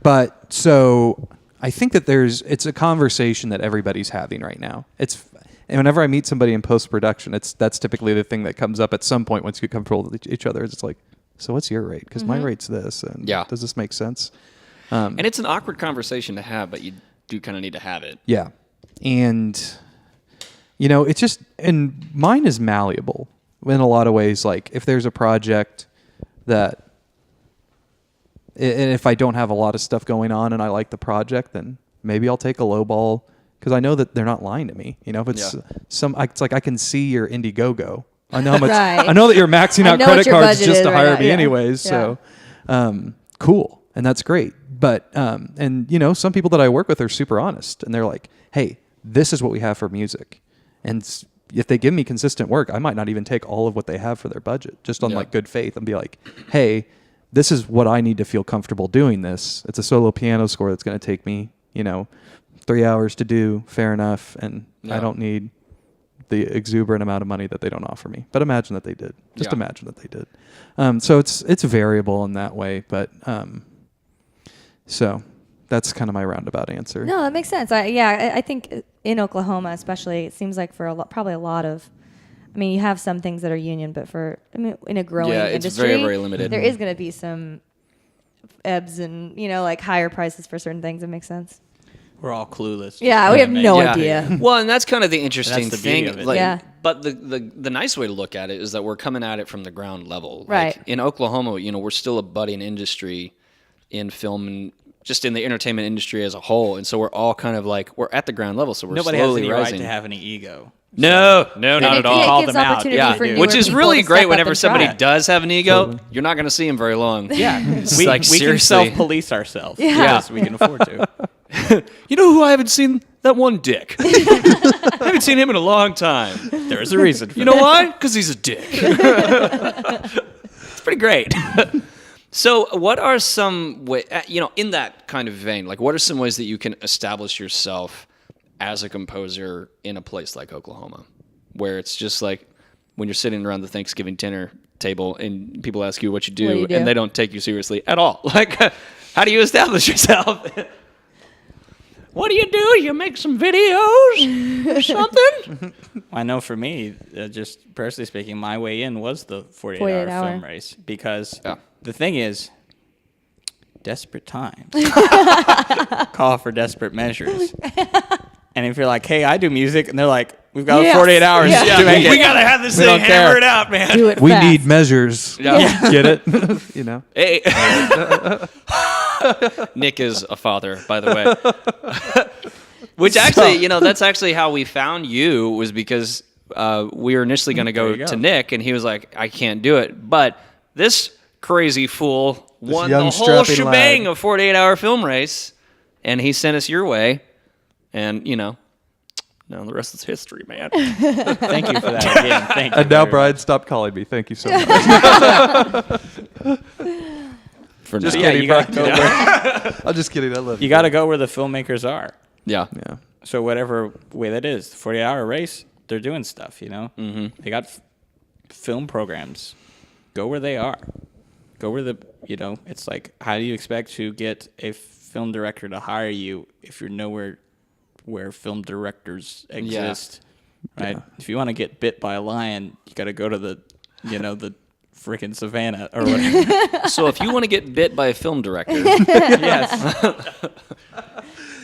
But so I think that it's a conversation that everybody's having right now. And whenever I meet somebody in post-production, that's typically the thing that comes up at some point once you get comfortable with each other. It's like, so what's your rate? Because my rate's this. And does this make sense? And it's an awkward conversation to have, but you do kind of need to have it. Yeah. And, it's just, and mine is malleable in a lot of ways. Like, if there's a project that, and if I don't have a lot of stuff going on and I like the project, then maybe I'll take a low ball because I know that they're not lying to me. If it's it's like I can see your Indiegogo. I know how much. Right. I know that you're maxing out credit cards just to hire me now. anyways. So, cool, and that's great. But and some people that I work with are super honest, and they're like, "Hey, this is what we have for music," and if they give me consistent work, I might not even take all of what they have for their budget, just on like good faith, and be like, "Hey, this is what I need to feel comfortable doing this. It's a solo piano score that's going to take me, 3 hours to do, fair enough, and I don't need the exuberant amount of money that they don't offer me." But imagine that they did. Just imagine that they did. So it's variable in that way, but so that's kind of my roundabout answer. No, that makes sense. I think in Oklahoma, especially, it seems like for probably a lot of. I mean, you have some things that are union, but in a growing it's industry, very, very limited. There is going to be some ebbs and like higher prices for certain things. It makes sense. We're all clueless. Yeah, we have no idea. Well, and that's kind of the interesting That's the beauty thing. of it. But the nice way to look at it is that we're coming at it from the ground level. Right. Like in Oklahoma, we're still a budding industry in film and just in the entertainment industry as a whole. And so we're all kind of like, we're at the ground level. So we're Nobody has slowly any rising. right to have any ego. No, not at all. Call gives them out. opportunity Yeah, for newer which is people really to great step up whenever and somebody try. does have an ego. You're not going to see him very long. Yeah, It's we like, can seriously. self-police ourselves. Yeah. Yes, we can afford to. You know who I haven't seen? That one dick. I haven't seen him in a long time. There's a reason. For You know why? Because he's a dick. It's pretty great. So what are some way, in that kind of vein, like what are some ways that you can establish yourself as a composer in a place like Oklahoma, where it's just like when you're sitting around the Thanksgiving dinner table and people ask you what you do, and they don't take you seriously at all. Like, how do you establish yourself? What do? You make some videos or something? I know for me, just personally speaking, my way in was the 48-hour film race because the thing is, desperate times call for desperate measures. And if you're like, hey, I do music, and they're like, we've got 48 hours to make it. We got to have this We thing don't care. hammered out, man. Do it We fast. need measures. Yeah. Get it? Hey. Nick is a father, by the way. Which actually, that's actually how we found you, was because we were initially going to go to Nick, and he was like, I can't do it. But this crazy fool won the whole shebang of 48-hour film race, and he sent us your way. And, now the rest is history, man. Thank you for that again. Thank you. And now, very Brian, much. stop calling me. Thank you so much. Just kidding, you gotta go I'm just kidding. I love You got to go where the filmmakers are. Yeah. Yeah. So whatever way that is, 48-hour race, they're doing stuff, Mm-hmm. They got film programs. Go where they are. Go where it's like, how do you expect to get a film director to hire you if you're nowhere where film directors exist, right? Yeah. If you want to get bit by a lion, you got to go to the freaking savannah or whatever. So if you want to get bit by a film director, yes,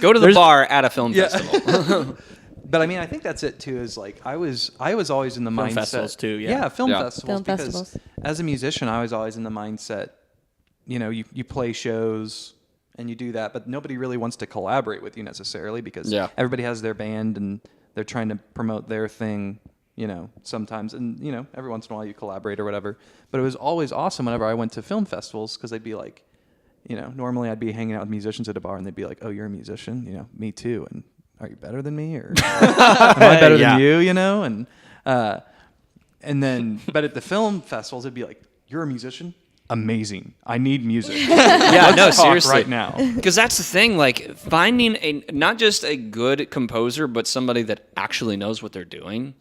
go to the bar at a film festival. But I mean, I think that's it too. Is like I was always in the film mindset. festivals too. Film festivals. Film because festivals. As a musician, I was always in the mindset. You play shows and you do that, but nobody really wants to collaborate with you necessarily because everybody has their band and they're trying to promote their thing. Sometimes, and every once in a while you collaborate or whatever. But it was always awesome whenever I went to film festivals because they'd be like, normally I'd be hanging out with musicians at a bar and they'd be like, "Oh, you're a musician? Me too." And are you better than me, or am I better than you? And then, but at the film festivals, it'd be like, "You're a musician? Amazing! I need music." Let's talk seriously, right now. Because that's the thing, like finding not just a good composer, but somebody that actually knows what they're doing.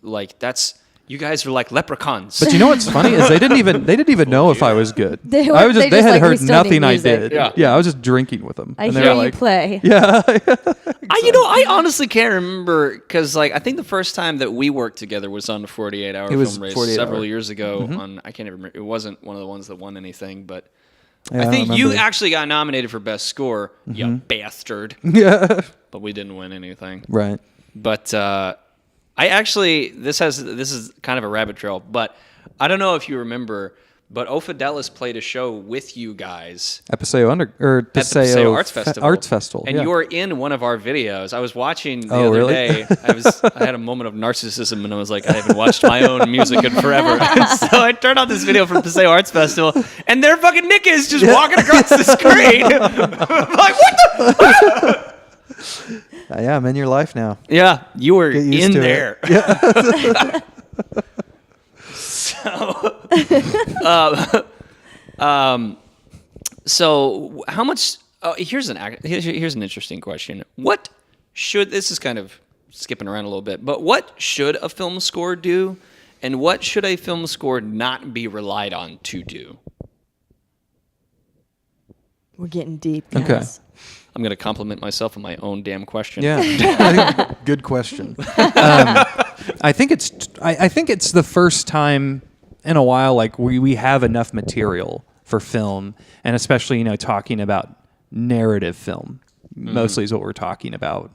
Like that's You guys are like leprechauns. But you know what's funny is they didn't even know if I was good. They I was they they just had like, we heard still need nothing I music. did. Yeah. I was just drinking with them. I and they hear were you like, play. Yeah. I honestly can't remember because I think the first time that we worked together was on the 48-hour It was film race 48 several hour. years ago. I can't even remember. It wasn't one of the ones that won anything, but Yeah, I think you remember. actually got nominated for best score. You bastard. Yeah. But we didn't win anything. Right. But I actually this is kind of a rabbit trail, but I don't know if you remember, but Ophidelis played a show with you guys Paseo at the Paseo Arts Festival. Arts Festival. And yeah. you were in one of our videos. I was watching the Oh, other really? day. I had a moment of narcissism, and I was like, I haven't watched my own music in forever. So I turned on this video from Paseo Arts Festival, and their fucking Nick is just walking across the screen. I'm like, what the? Yeah, I'm in your life now. Yeah, you were Get used in to it. there. So how much? Oh, here's an interesting question. What should this is kind of skipping around a little bit, but what should a film score do, and what should a film score not be relied on to do? We're getting deep, guys. Okay. I'm going to compliment myself on my own damn question. Yeah. Good question. I think it's the first time in a while like we have enough material for film, and especially talking about narrative film. Mostly is what we're talking about,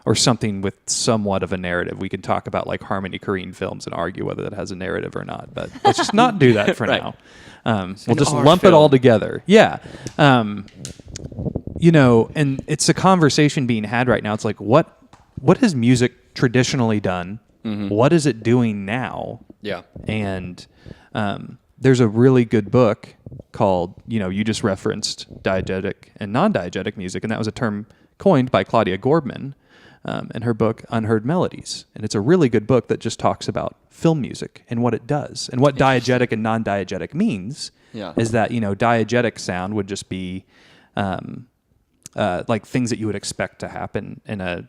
or something with somewhat of a narrative. We can talk about like Harmony Korine films and argue whether that has a narrative or not, but let's just not do that for Right. now. We'll just art lump it all film. together. Yeah. And it's a conversation being had right now. It's like, what has music traditionally done? What is it doing now? Yeah. And there's a really good book called, you just referenced diegetic and non-diegetic music, and that was a term coined by Claudia Gordman in her book Unheard Melodies. And it's a really good book that just talks about film music and what it does. And what diegetic and non-diegetic means is that, diegetic sound would just be like things that you would expect to happen in a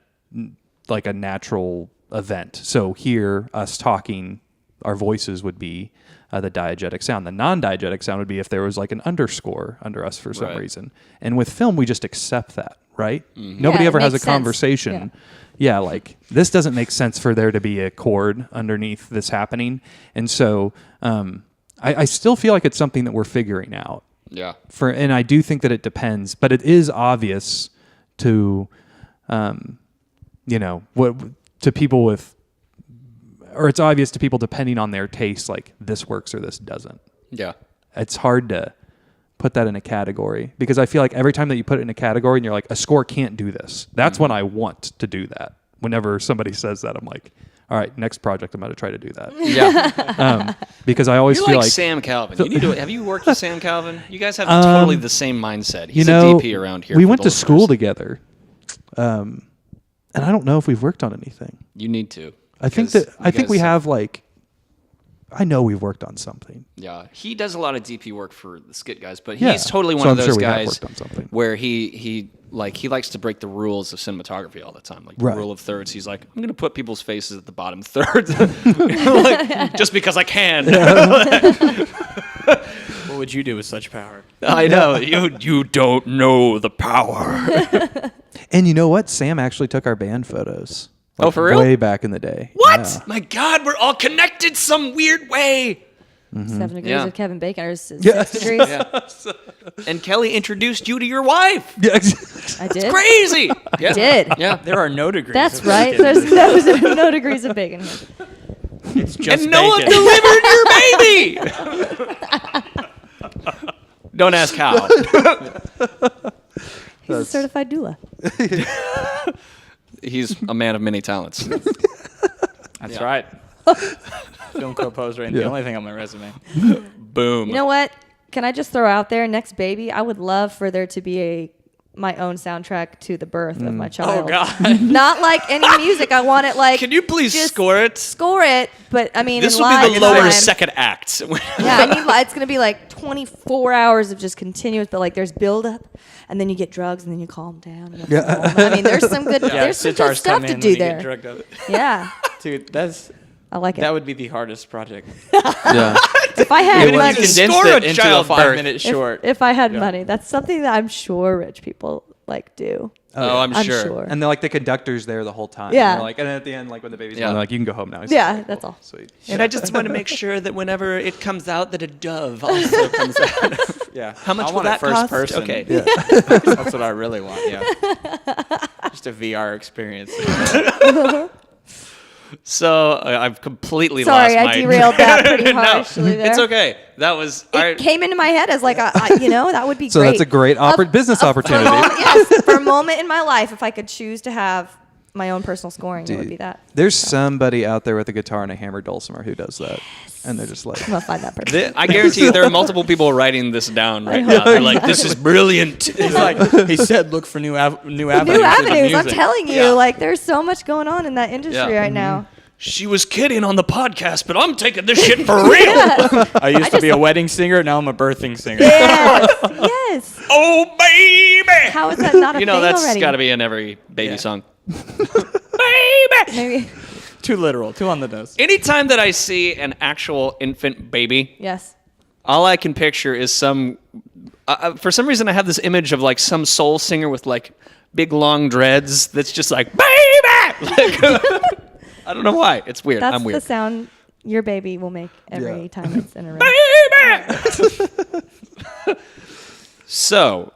natural event. So here, us talking, our voices would be the diegetic sound. The non-diegetic sound would be if there was like an underscore under us for some Right. reason. And with film, we just accept that, right? Mm-hmm. Nobody Yeah, it ever has a makes sense. conversation. Yeah, like this doesn't make sense for there to be a chord underneath this happening. And so I still feel like it's something that we're figuring out. Yeah. And I do think that it depends, but it is obvious to, to people with, or it's obvious to people depending on their taste, like this works or this doesn't. Yeah. It's hard to put that in a category because I feel like every time that you put it in a category and you're like, a score can't do this. That's when I want to do that. Whenever somebody says that, I'm like, all right, next project, I'm going to try to do that. Yeah. Because I always You're feel like like Sam Calvin. You need to. Have you worked with Sam Calvin? You guys have totally the same mindset. He's a DP around here. we for went to those school listeners. together, and I don't know if we've worked on anything. You need to. I think because that you guys- we have like. I know we've worked on something. Yeah, he does a lot of DP work for the Skit guys, but Yeah. he's totally one So of I'm those sure we have guys worked on something. where he likes to break the rules of cinematography all the time, like Right. the rule of thirds. He's like, I'm going to put people's faces at the bottom third, like, just because I can. What would you do with such power? I know you don't know the power. And you know what? Sam actually took our band photos. Oh, for real? Way back in the day. What? Yeah. My God, we're all connected some weird way. 7 degrees Yeah. of Kevin Bacon, or 6 Yeah. degrees. And Kelly introduced you to your wife. Yeah. I did. Crazy. Yeah. I did. Yeah. There are no degrees. That's of right. bacon. There's no degrees of bacon here. It's just And Noah bacon. delivered your baby. Don't ask how. He's a certified doula. He's a man of many talents. That's right. Film composer ain't the only thing on my resume. Boom. You know what? Can I just throw out there, next baby? I would love for there to be my own soundtrack to the birth of my child. Oh God. Not like any music. I want it like. Can you please just score it? Score it, but I mean, This in will live be the lower time. second act. Yeah, I need. It's gonna be like 24 hours of just continuous, but like there's build up, and then you get drugs, and then you calm down. You I mean, there's some good. Yeah, there's some good sitars stuff come to in do when you get there. drugged up. Yeah. Dude, that's I like it. That would be the hardest project. Yeah. If I had Even if money, you Condensed score it a into a childbirth. 5-minute short. if I had money, that's something that I'm sure rich people like do. Oh, I'm I'm sure. sure. And they're like the conductor's there the whole time. Yeah. And they're like, and then at the end, like when the baby's Yeah. born, they're like, you can go home now. He's Yeah, like, that's all. Sweet. And I just want to make sure that whenever it comes out, that a dove also comes out. Yeah. How much I will want it that first cost? person. Okay. Yeah. That's what I really want. Yeah. Just a VR experience. So I've completely Sorry, lost I my... derailed that pretty No, harshly there. it's okay. That was... It came into my head as like, that would be So great. that's a great business opportunity. Yes, for a moment in my life, if I could choose to have my own personal scoring, it would be that. There's somebody out there with a guitar and a hammered dulcimer who does that. And they're just like, I'm gonna find that person. I guarantee you there are multiple people writing this down right now. They're like, this is brilliant. He's like, he said, look for new avenues. New for the avenues. I'm music. telling you, Yeah. like there's so much going on in that industry Yeah. right now. She was kidding on the podcast, but I'm taking this shit for real. Yes. I used to be a wedding singer. Now I'm a birthing singer. Yes. Yes. Oh, baby. How is that not a You know, thing that's already? got to be in every baby Yeah. song. Baby. Maybe. Too literal. Too on the nose. Anytime that I see an actual infant baby, Yes. all I can picture is some... for some reason, I have this image of like some soul singer with like big long dreads that's just like, baby! Like, I don't know why. It's weird. That's I'm weird. the sound your baby will make every Yeah. time it's in a room. Baby! So,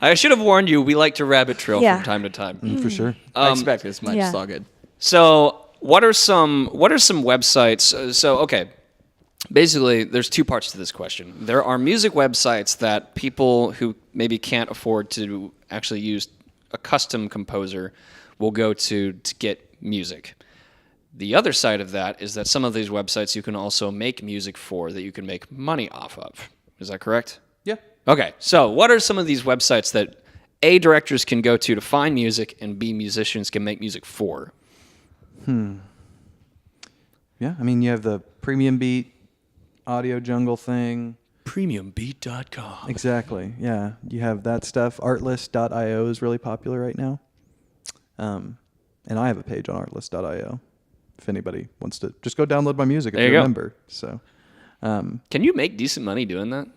I should have warned you, we like to rabbit trail Yeah. from time to time. for sure. I expect as much. yeah. It's all good. So, what are some websites? So, okay, basically, there's two parts to this question. There are music websites that people who maybe can't afford to actually use a custom composer will go to get music. The other side of that is that some of these websites you can also make music for that you can make money off of. Is that correct? Yeah. Okay, so what are some of these websites that A, directors can go to find music, and B, musicians can make music for? Yeah. I mean, you have the Premium Beat, Audio Jungle thing. Premiumbeat.com. Exactly. Yeah. You have that stuff. Artlist.io is really popular right now. And I have a page on artlist.io. If anybody wants to just go download my music if There you you're a go. member. So Can you make decent money doing that?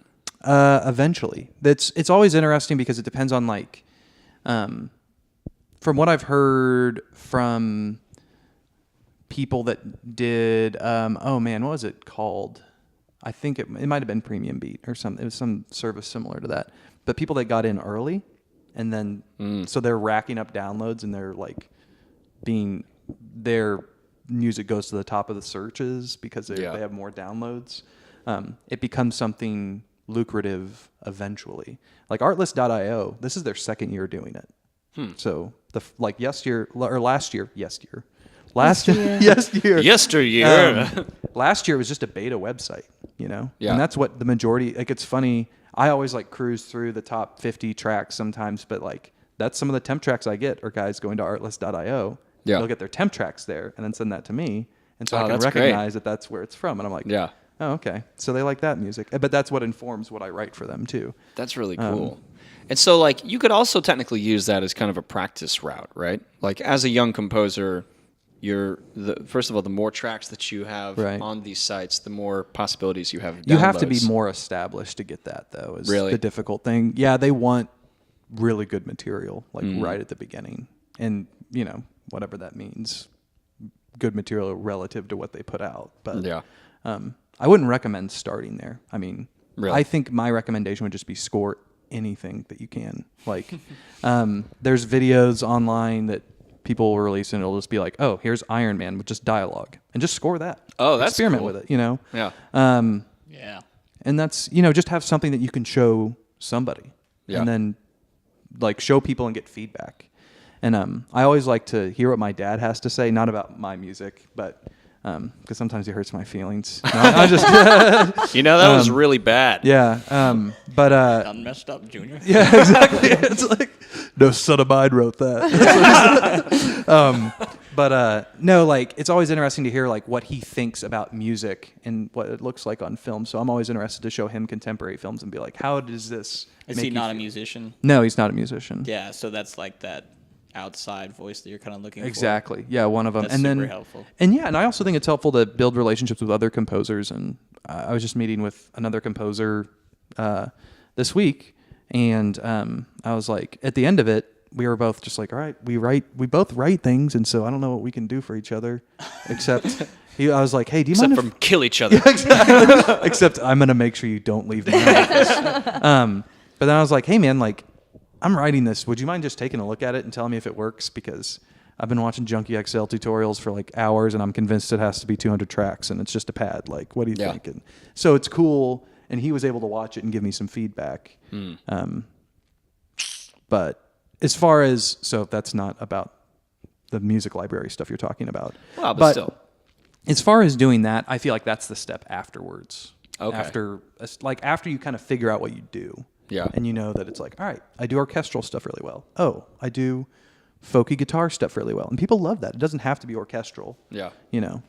eventually. It's always interesting because it depends on like from what I've heard from people that did oh man, what was it called? I think it might have been Premium Beat or something. It was some service similar to that. But people that got in early and then so they're racking up downloads and they're like their music goes to the top of the searches because they have more downloads. It becomes something lucrative eventually. Like Artlist.io, this is their second year doing it. So last year, last year, last year was just a beta website, you know? Yeah. And that's what the majority, like it's funny. I always like cruise through the top 50 tracks sometimes, but like that's some of the temp tracks I get are guys going to artlist.io. Yeah. They'll get their temp tracks there and then send that to me. And so Oh, I can that's great. recognize that that's where it's from. And I'm like, Yeah. oh, okay. So they like that music. But that's what informs what I write for them too. That's really cool. And so, like, you could also technically use that as kind of a practice route, right? Like, as a young composer, first of all, the more tracks that you have Right. on these sites, the more possibilities you have of You have to be downloads. more established to get that, though, is Really? the difficult thing. Yeah, they want really good material, like right at the beginning. And, you know, whatever that means, good material relative to what they put out. But Yeah. I wouldn't recommend starting there. I mean, Really? I think my recommendation would just be score anything that you can. Like, there's videos online that people will release and it'll just be like, oh, here's Iron Man with just dialogue. And just score that. Oh, that's Experiment cool. with it, you know? Yeah. Yeah. And that's, you know, just have something that you can show somebody. Yeah. And then, like, show people and get feedback. And I always like to hear what my dad has to say, not about my music, but because sometimes he hurts my feelings. No, I just, You know, that was really bad. yeah. But Done messed up, Junior. yeah, exactly. It's like, no son of mine wrote that. But no, like, it's always interesting to hear like what he thinks about music and what it looks like on film. So I'm always interested to show him contemporary films and be like, how does this? Is make he you not a feel? musician? No, he's not a musician. Yeah, so that's like that outside voice that you're kind of looking for. Exactly. Yeah, one of them. That's and super then, helpful. And yeah, and I also think it's helpful to build relationships with other composers. And I was just meeting with another composer this week, and I was like, at the end of it, we were both just like, all right, we both write things, and so I don't know what we can do for each other, except I was like, hey, do you mind Except from kill each other. except I'm gonna make sure you don't leave my office. But then I was like, hey man, like I'm writing this. Would you mind just taking a look at it and telling me if it works? Because I've been watching Junkie XL tutorials for like hours, and I'm convinced it has to be 200 tracks, and it's just a pad. Like, what do you think? And so it's cool, and he was able to watch it and give me some feedback. But as far as, so that's not about the music library stuff you're talking about. Well, but still. As far as doing that, I feel like that's the step afterwards. Okay. After you kind of figure out what you do. Yeah. And you know that it's like, all right, I do orchestral stuff really well. Oh, I do folky guitar stuff really well. And people love that. It doesn't have to be orchestral. Yeah. You know,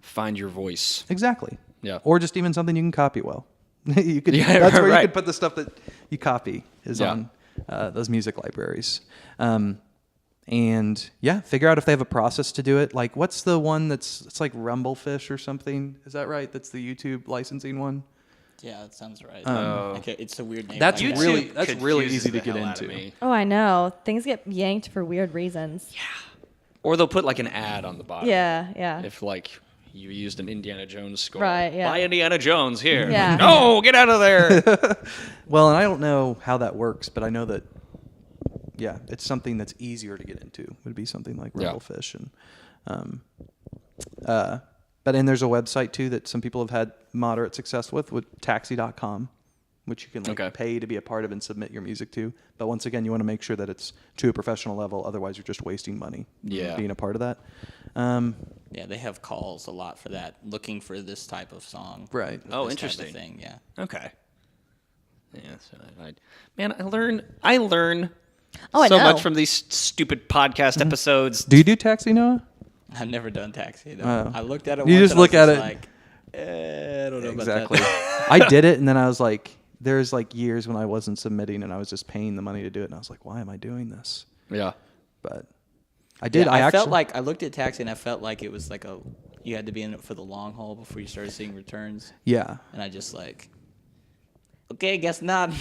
Find your voice. Exactly. Yeah. Or just even something you can copy well. You could. Yeah, that's where right. you could put the stuff that you copy is on those music libraries. And yeah, figure out if they have a process to do it. Like, what's the one it's like Rumblefish or something? Is that right? That's the YouTube licensing one. Yeah, that sounds right. Okay, it's a weird name. That's like really that. that's really Confuses easy to the get hell out of into. me. Oh, I know. Things get yanked for weird reasons. Or they'll put like an ad on the bottom. Yeah. If like you used an Indiana Jones score. Right, yeah. Buy Indiana Jones here. Yeah. No, get out of there. Well, and I don't know how that works, but I know that it's something that's easier to get into. Would be something like Rumblefish but then there's a website too that some people have had moderate success with taxi.com, which you can pay to be a part of and submit your music to. But once again, you want to make sure that it's to a professional level. Otherwise, you're just wasting money being a part of that. Yeah, they have calls a lot for that, looking for this type of song. Right. Oh, this interesting. Type of thing, yeah. Okay. Yeah, so I learn Oh, I so know. much from these stupid podcast episodes. Do you do taxi, Noah? I've never done Taxi, though. Oh. I looked at it You once just and I look was at just it. like, I don't know Exactly. about that. I did it, and then I was like, there's like years when I wasn't submitting, and I was just paying the money to do it, and I was like, why am I doing this? Yeah. But I did. Yeah, I felt actually like I looked at Taxi and I felt like it was like you had to be in it for the long haul before you started seeing returns. Yeah. And I just like, okay, guess not.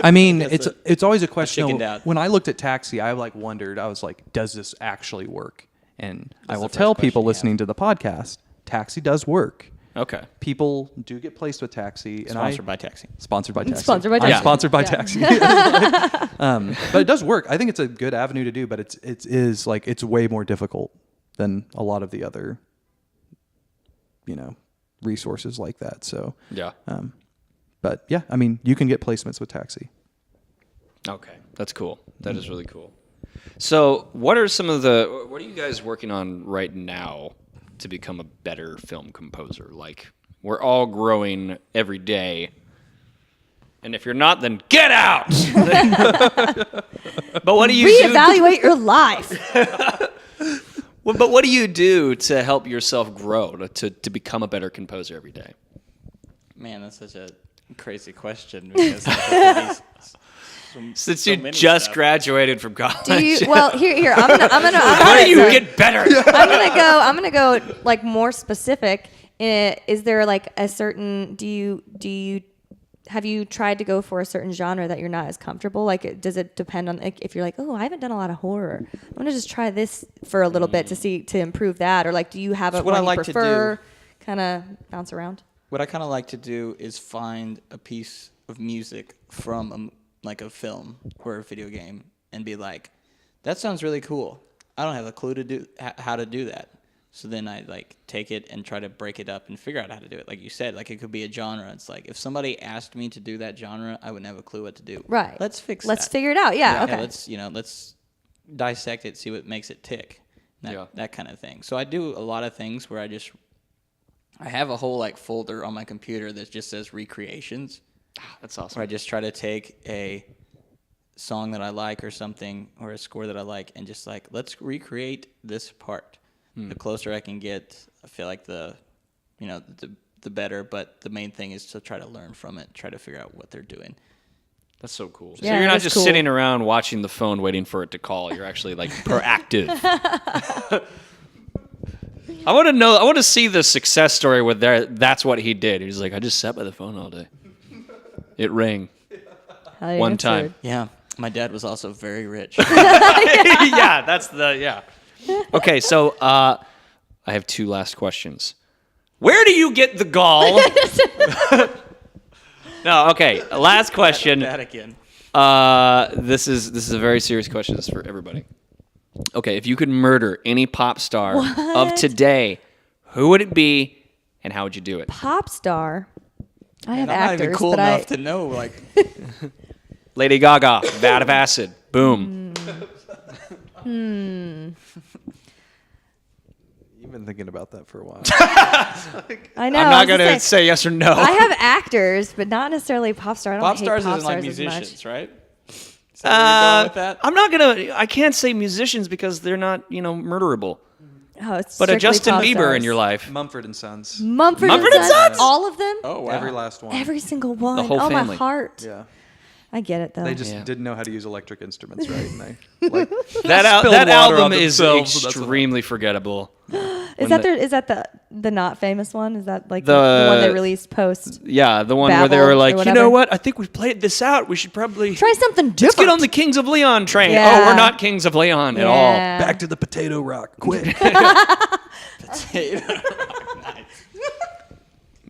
I mean, That's it's always a question. chickened out. When I looked at Taxi, I like wondered. I was like, does this actually work? And I That's will the first tell people question you listening to the podcast, Taxi does work. Okay. People do get placed with Taxi, and Sponsored by Taxi. Sponsored by Taxi. Sponsored by I'm Taxi. sponsored by Yeah. Taxi. But it does work. I think it's a good avenue to do, but it's way more difficult than a lot of the other, resources like that. So Yeah. but yeah, I mean, you can get placements with Taxi. Okay. That's cool. That is really cool. So, what are you guys working on right now to become a better film composer? Like, we're all growing every day. And if you're not, then get out! But what do you do? Reevaluate your life. But what do you do to help yourself grow, to become a better composer every day? Man, that's such a crazy question because like, Since so you many just stuff. graduated from college. Do you? Well, here. I'm gonna. How do you get better? I'm gonna go like more specific. Is there like a certain? Have you tried to go for a certain genre that you're not as comfortable? Like, does it depend on if you're like, oh, I haven't done a lot of horror. I'm gonna just try this for a little bit to improve that, or like, do you have So a what one I you like to prefer? Kind of bounce around. What I kind of like to do is find a piece of music from a film or a video game and be like, that sounds really cool. I don't have a clue to how to do that. So then I like take it and try to break it up and figure out how to do it. Like you said, like it could be a genre. It's like if somebody asked me to do that genre, I wouldn't have a clue what to do. Right. Let's Let's that. figure it out. Yeah. Yeah, Okay. let's dissect it, see what makes it tick. That kind of thing. So I do a lot of things where I have a whole like folder on my computer that just says recreations. That's awesome. Where I just try to take a song that I like or something or a score that I like and just like, let's recreate this part. The closer I can get, I feel like the better, but the main thing is to try to learn from it, try to figure out what they're doing. That's so cool. So Yeah, you're not that's just cool. sitting around watching the phone waiting for it to call. You're actually like proactive. I want to know. I want to see the success story where that's what he did. He was like, I just sat by the phone all day. It rang I one answered. time. Yeah, my dad was also very rich. Yeah, that's the yeah. Okay, so I have 2 last questions. Where do you get the gall? No, okay. Last question. That again. This is a very serious question. This is for everybody. Okay, if you could murder any pop star of today, who would it be, and how would you do it? Pop star. I have I'm actors, not even cool but enough to know. Like, Lady Gaga, vat of acid, boom. You've been thinking about that for a while. I know. I'm I not was gonna saying, say yes or no. I have actors, but not necessarily pop star. I don't pop hate stars pop isn't like stars as much. musicians, right? Is that where you're going with that? I'm not gonna. I can't say musicians because they're not, murderable. Oh, it's But a strictly Justin pop Bieber stars. in your life. Mumford and Sons. Mumford Mumford and and Sons? All of them? Oh wow. Every last one. Every single one. The whole oh, family. my heart. Yeah. I get it, though. They just Yeah. didn't know how to use electric instruments right, and they like That spilled that water on album is themselves, so that's what extremely forgettable. is that the not famous one? Is that like the The- one they released post? Yeah, the one where Babble they were or like, you whatever. know what? I think we've played this out. We should probably Try something different. let's get on the Kings of Leon train. Yeah. Oh, we're not Kings of Leon at all. Yeah. back to the potato rock, quick.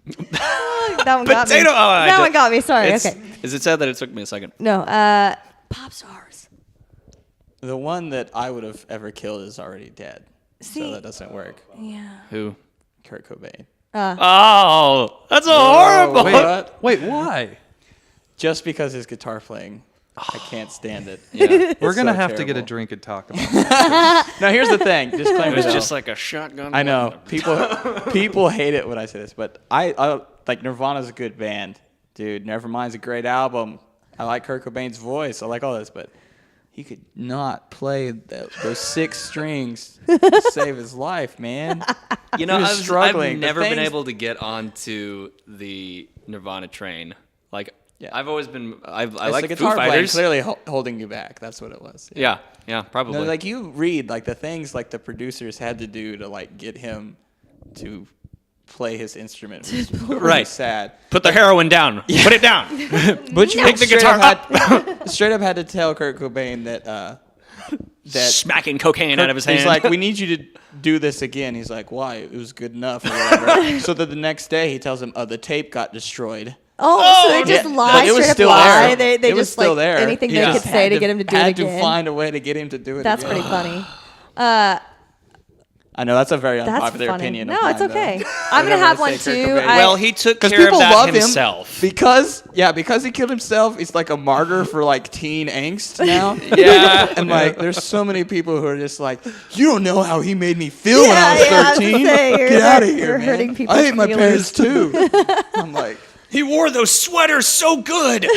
That one got me. Potato- oh, I that did- one got me. Sorry. It's- Okay. Is it sad that it took me a second? No. Pop stars. The one that I would have ever killed is already dead. See- So that doesn't work. Yeah. Who? Kurt Cobain. Oh, that's a horrible. Wait, what? Wait, why? Just because his guitar playing, I can't stand it. Yeah. We're gonna so have to get a terrible. drink and talk about it. Now here's the thing. Disclaimer. It was though. just like a shotgun. I know people hate it when I say this, but I like Nirvana's a good band, dude. Nevermind's a great album. I like Kurt Cobain's voice. I like all this, but he could not play those 6 strings to save his life, man. You know, He was I've struggling. The never been things- able to get onto the Nirvana train. Like, Yeah. I've always been. I It's like the Foo guitar playing Fighters. clearly holding you back. That's what it was. Yeah, probably. No, like you read like the things like the producers had to do to like get him to play his instrument. Which was really Right. sad. Put the heroin down. Put it down. But you Pick the straight guitar up straight up had to tell Kurt Cobain that that Smacking cocaine out of his hand. he's like, we need you to do this again. He's like, why? It was good enough or whatever. So that the next day he tells him, the tape got destroyed. Oh, so they just Yeah, lie, but it was straight still up lie. there. They It was just still like there. anything He they just could say had to get him to do it had again. to find a way to get him to do it That's again. pretty funny. I know that's a very That's unpopular funny. opinion. No, of it's mine, okay. though. I'm gonna Whenever have I one say too. Kurt Cobain. well, he took Because care of people that love himself. him because he killed himself. He's like a martyr for like teen angst now. Yeah. And like, there's so many people who are just like, you don't know how he made me feel when Yeah, I was yeah, I was 13. gonna say, Get you're- out of here, you're man. hurting people's I hate my feelings. parents too. I'm like, He wore those sweaters so good.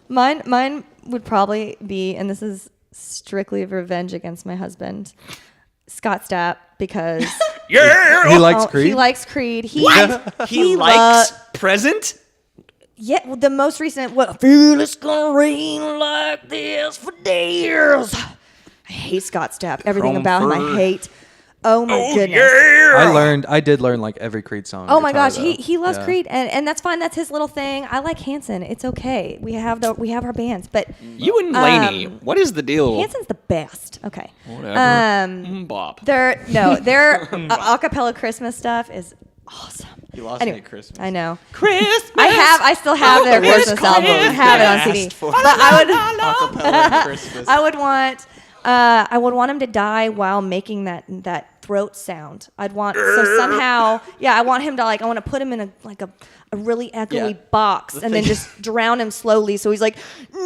Mine would probably be, and this is strictly revenge against my husband, Scott Stapp, because Yeah. He likes he Creed. likes Creed. He He likes present. Yeah, well, the most recent, what, I feel it's gonna rain like this for days. I hate Scott Stapp. Everything Chrome about him fur. I hate. Oh my goodness. I did learn like every Creed song. Oh my guitar, gosh, though. he loves Yeah. Creed, and that's fine. That's his little thing. I like Hanson. It's okay. We have our bands, but You and Lainey, what is the deal? Hanson's the best. Okay. Whatever. Bob. Their a cappella Christmas stuff is awesome. you lost me at Christmas. I know. Christmas. I still have their Christmas album. I have it on CD. But Acapella Christmas. I would want him to die while making that throat sound. I'd want I want him to I want to put him in a really echoey Yeah. box and then thing- just drown him slowly so he's like The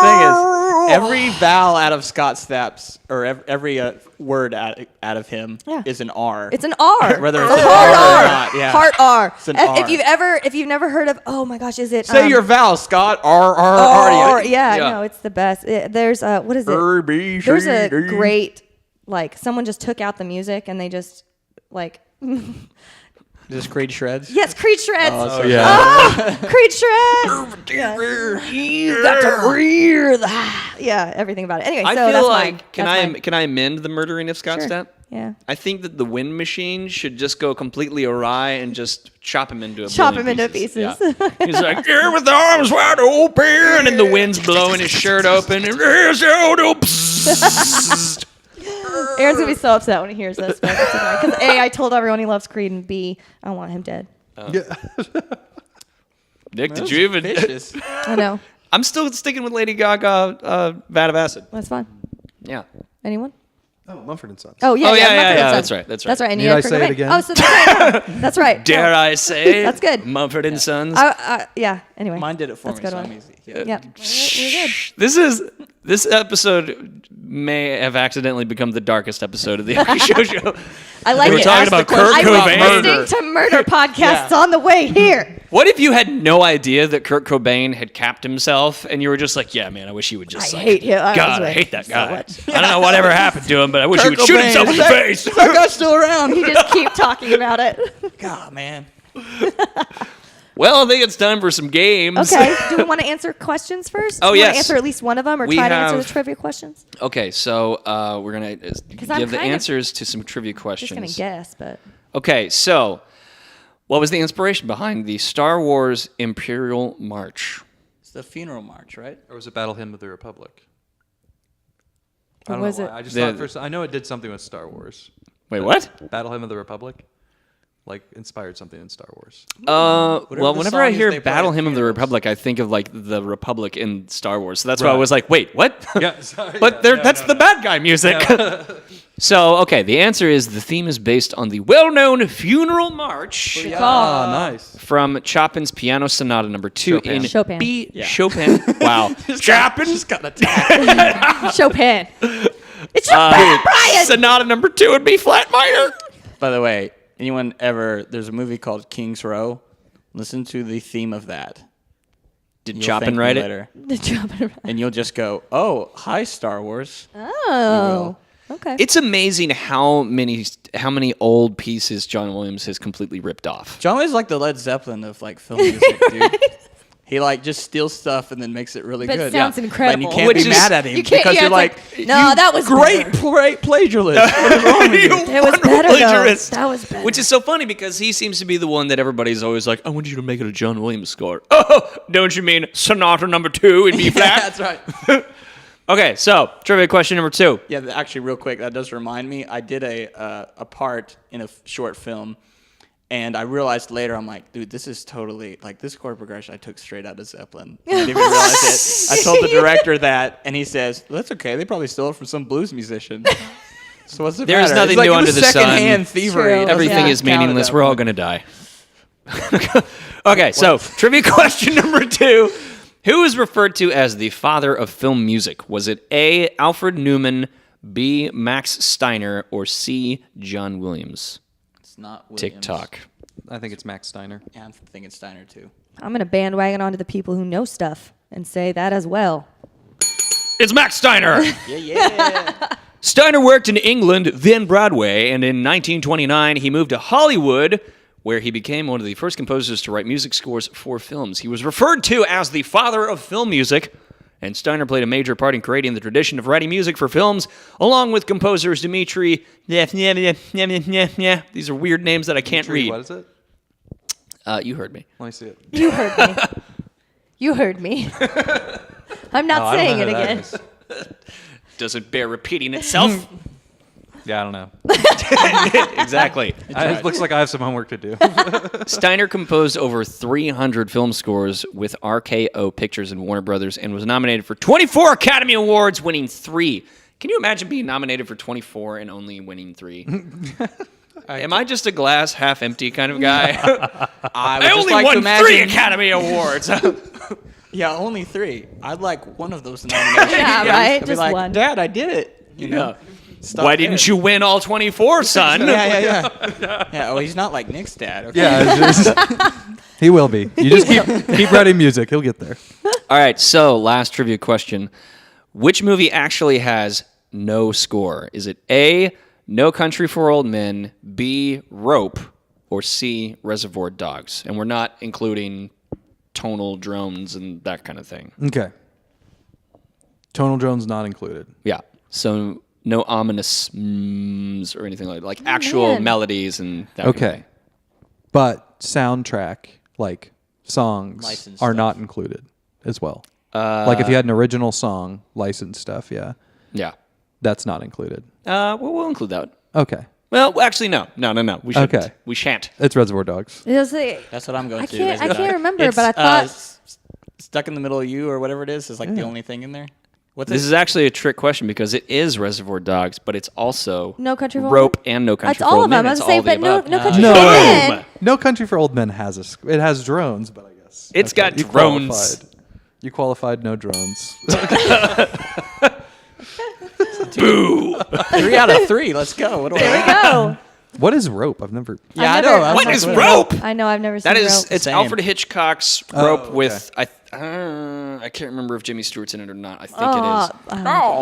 thing is, every vowel out of Scott Stapp's, or every word out of him Yeah. is an R. It's an R. Whether it's a a hard R or R. not, yeah. Hard R. It's an If you've never heard of, oh my gosh, is it? Say your vowel, Scott. R, R, R. R. Yeah, Yeah. no, it's the best. There's what is it? R, B, C, There's a D. great someone just took out the music and they just Is this Creed Shreds? Yes, Creed Shreds. Oh, yeah. Creed Shreds. You got to breathe. Yeah, everything about it. Anyway, I so feel that's like mine. can That's I mine. can I amend the murdering of Scott Sure. Stapp? Yeah. I think that the wind machine should just go completely awry and just chop him into Chop billion him into pieces. pieces. Yeah. He's like, here with the arms wide open, and then the wind's blowing his shirt open, and there's the old psst. Aaron's gonna be so upset when he hears this, but it's okay. Because A, I told everyone he loves Creed, and B, I want him dead. Nick, did you even? Vicious. I know. I'm still sticking with Lady Gaga, Vat of Acid. That's fine. Yeah. Anyone? Oh, Mumford & Sons. Oh, yeah. Oh, yeah, Mumford yeah, and yeah, Sons. that's right, that's right. That's right. And Need you I had say Kurt it Cobain. again? Oh, so that's right. That's right. Dare No. I say? That's good. Mumford and Sons. Yeah. Anyway. Mine did it for That's me, a so good I'm one. easy. Yeah. We're good. This episode may have accidentally become the darkest episode of the Okie Show. I like We were it. talking Ask about the Kurt question. Cobain. I was listening to murder podcasts Yeah. on the way here. What if you had no idea that Kurt Cobain had capped himself, and you were just like, "Yeah, man, I wish he would just." I like, hate him. God, I hate that so guy. much. I don't know whatever happened to him, but I wish he would shoot Cobain. himself in the face. That guy's still around. You just keep talking about it. God, man. Well, I think it's time for some games. Okay. Do we want to answer questions first? Oh, Do you want yes. to answer at least one of them, or We try to answer have- the trivia questions? Okay, so we're gonna I'm give the kind of answers to some trivia Just questions. gonna guess, but Okay, so what was the inspiration behind the Star Wars Imperial March? It's the funeral march, right? Or was it Battle Hymn of the Republic? I what don't was know it? why. I just The- thought first. I know it did something with Star Wars. Wait, what? Battle Hymn of the Republic, like inspired something in Star Wars. Well, the whenever song I is hear they play Battle at Hymn of the funerals. Republic, I think of like the Republic in Star Wars. So that's why I Right. was like, wait, what? Yeah, sorry, but yeah, there, no, that's no, the no. bad guy music. So, okay, the answer is the theme is based on the well-known Funeral March Ah, nice. from Chopin's Piano Sonata Number 2 Chopin. in Chopin. B. Yeah. Chopin. Wow. Chopin. Just got attacked. Chopin. It's Chopin, Brian. Sonata Number 2 in B flat minor. By the way, anyone ever? There's a movie called King's Row. Listen to the theme of that. Did You'll Chopin thank me write it? later, The Chopin. and you'll just go, "Oh, hi, Star Wars." Oh. Okay. It's amazing how many old pieces John Williams has completely ripped off. John is like the Led Zeppelin of like film music, dude. He like just steals stuff and then makes it really But good. it sounds incredible. And you can't Which be is- mad at him you can't- because yeah, you're it's like, like, no, that was great better. plagiarist. What is wrong with you? It was better Plagiarist. though. That was better. Which is so funny because he seems to be the one that everybody's always like, I want you to make it a John Williams score. Oh, don't you mean Sonata Number 2 in B flat? That's right. Okay, so trivia question number 2. Yeah, actually, real quick, that does remind me. I did a part in a short film, and I realized later, I'm like, dude, this is totally like this chord progression I took straight out of Zeppelin. I didn't even realize it. I told the director that, and he says, "That's okay. They probably stole it from some blues musician." So what's the There's matter? nothing It's like new it under was the sun. secondhand thievery. True. It Everything Yeah. is meaningless. Count at that We're all point. going to die. Okay, so trivia question number 2. Who is referred to as the father of film music? Was it A, Alfred Newman, B, Max Steiner, or C, John Williams? It's not Williams. TikTok. I think it's Max Steiner. Yeah, I'm thinking Steiner too. I'm gonna bandwagon onto the people who know stuff and say that as well. It's Max Steiner. Yeah. Steiner worked in England, then Broadway, and in 1929 he moved to Hollywood, where he became one of the first composers to write music scores for films. He was referred to as the father of film music, and Steiner played a major part in creating the tradition of writing music for films, along with composers Dmitri... These are weird names that I can't read. What is it? You heard me. Let me see it. You heard me. You heard me. I'm not Oh, I don't saying know it who that again. is. Doesn't bear repeating itself. Yeah, I don't know. Exactly. It looks like I have some homework to do. Steiner composed over 300 film scores with RKO Pictures and Warner Brothers and was nominated for 24 Academy Awards, winning 3. Can you imagine being nominated for 24 and only winning 3? Am I just a glass half empty kind of guy? I would I just only like to won 3 imagine. Academy Awards. Yeah, only 3. I'd like one of those nominations. Yeah, right? I'd be Just like, one. Dad, I did it. You know. Stop Why there. didn't you win all 24, son? Yeah. Yeah. Oh, he's not like Nick's dad. Okay. Yeah, it's just- he will be. You just keep writing music. He'll get there. All right, so last trivia question. Which movie actually has no score? Is it A, No Country for Old Men, B, Rope, or C, Reservoir Dogs. And we're not including tonal drones and that kind of thing. Okay. Tonal drones not included. Yeah. So no ominous or anything like actual man. melodies and that kind of Okay. thing. But soundtrack, like songs, Licensed are stuff. not included as well. Like if you had an original song, licensed stuff, yeah, Yeah. that's not included. Well, we'll include that. Okay. Well, actually, no. We shouldn't. Okay. We shan't. It's Reservoir Dogs. That's like, That's what I'm going I to. can't. I Reservoir can't Dogs. remember, It's, but I thought. Stuck in the Middle of You or whatever it is like the only thing in there. What's This it? is actually a trick question because it is Reservoir Dogs, but it's also No Country for Old Rope Men? and No Country It's for all Old of Men. them. I was It's saying, all the but no, above. no Country No. for Old Men. No Country for Old Men has it has drones, but I guess It's got you drones. You qualified. No drones. 3 out of 3. Let's go. What do There we go. What is rope? I've never. Yeah, I've I never- know. What I've is never- Rope? I know. I've never seen That is, Rope. it's Same. Alfred Hitchcock's Rope okay. with I can't remember if Jimmy Stewart's in it or not. I think it Oh,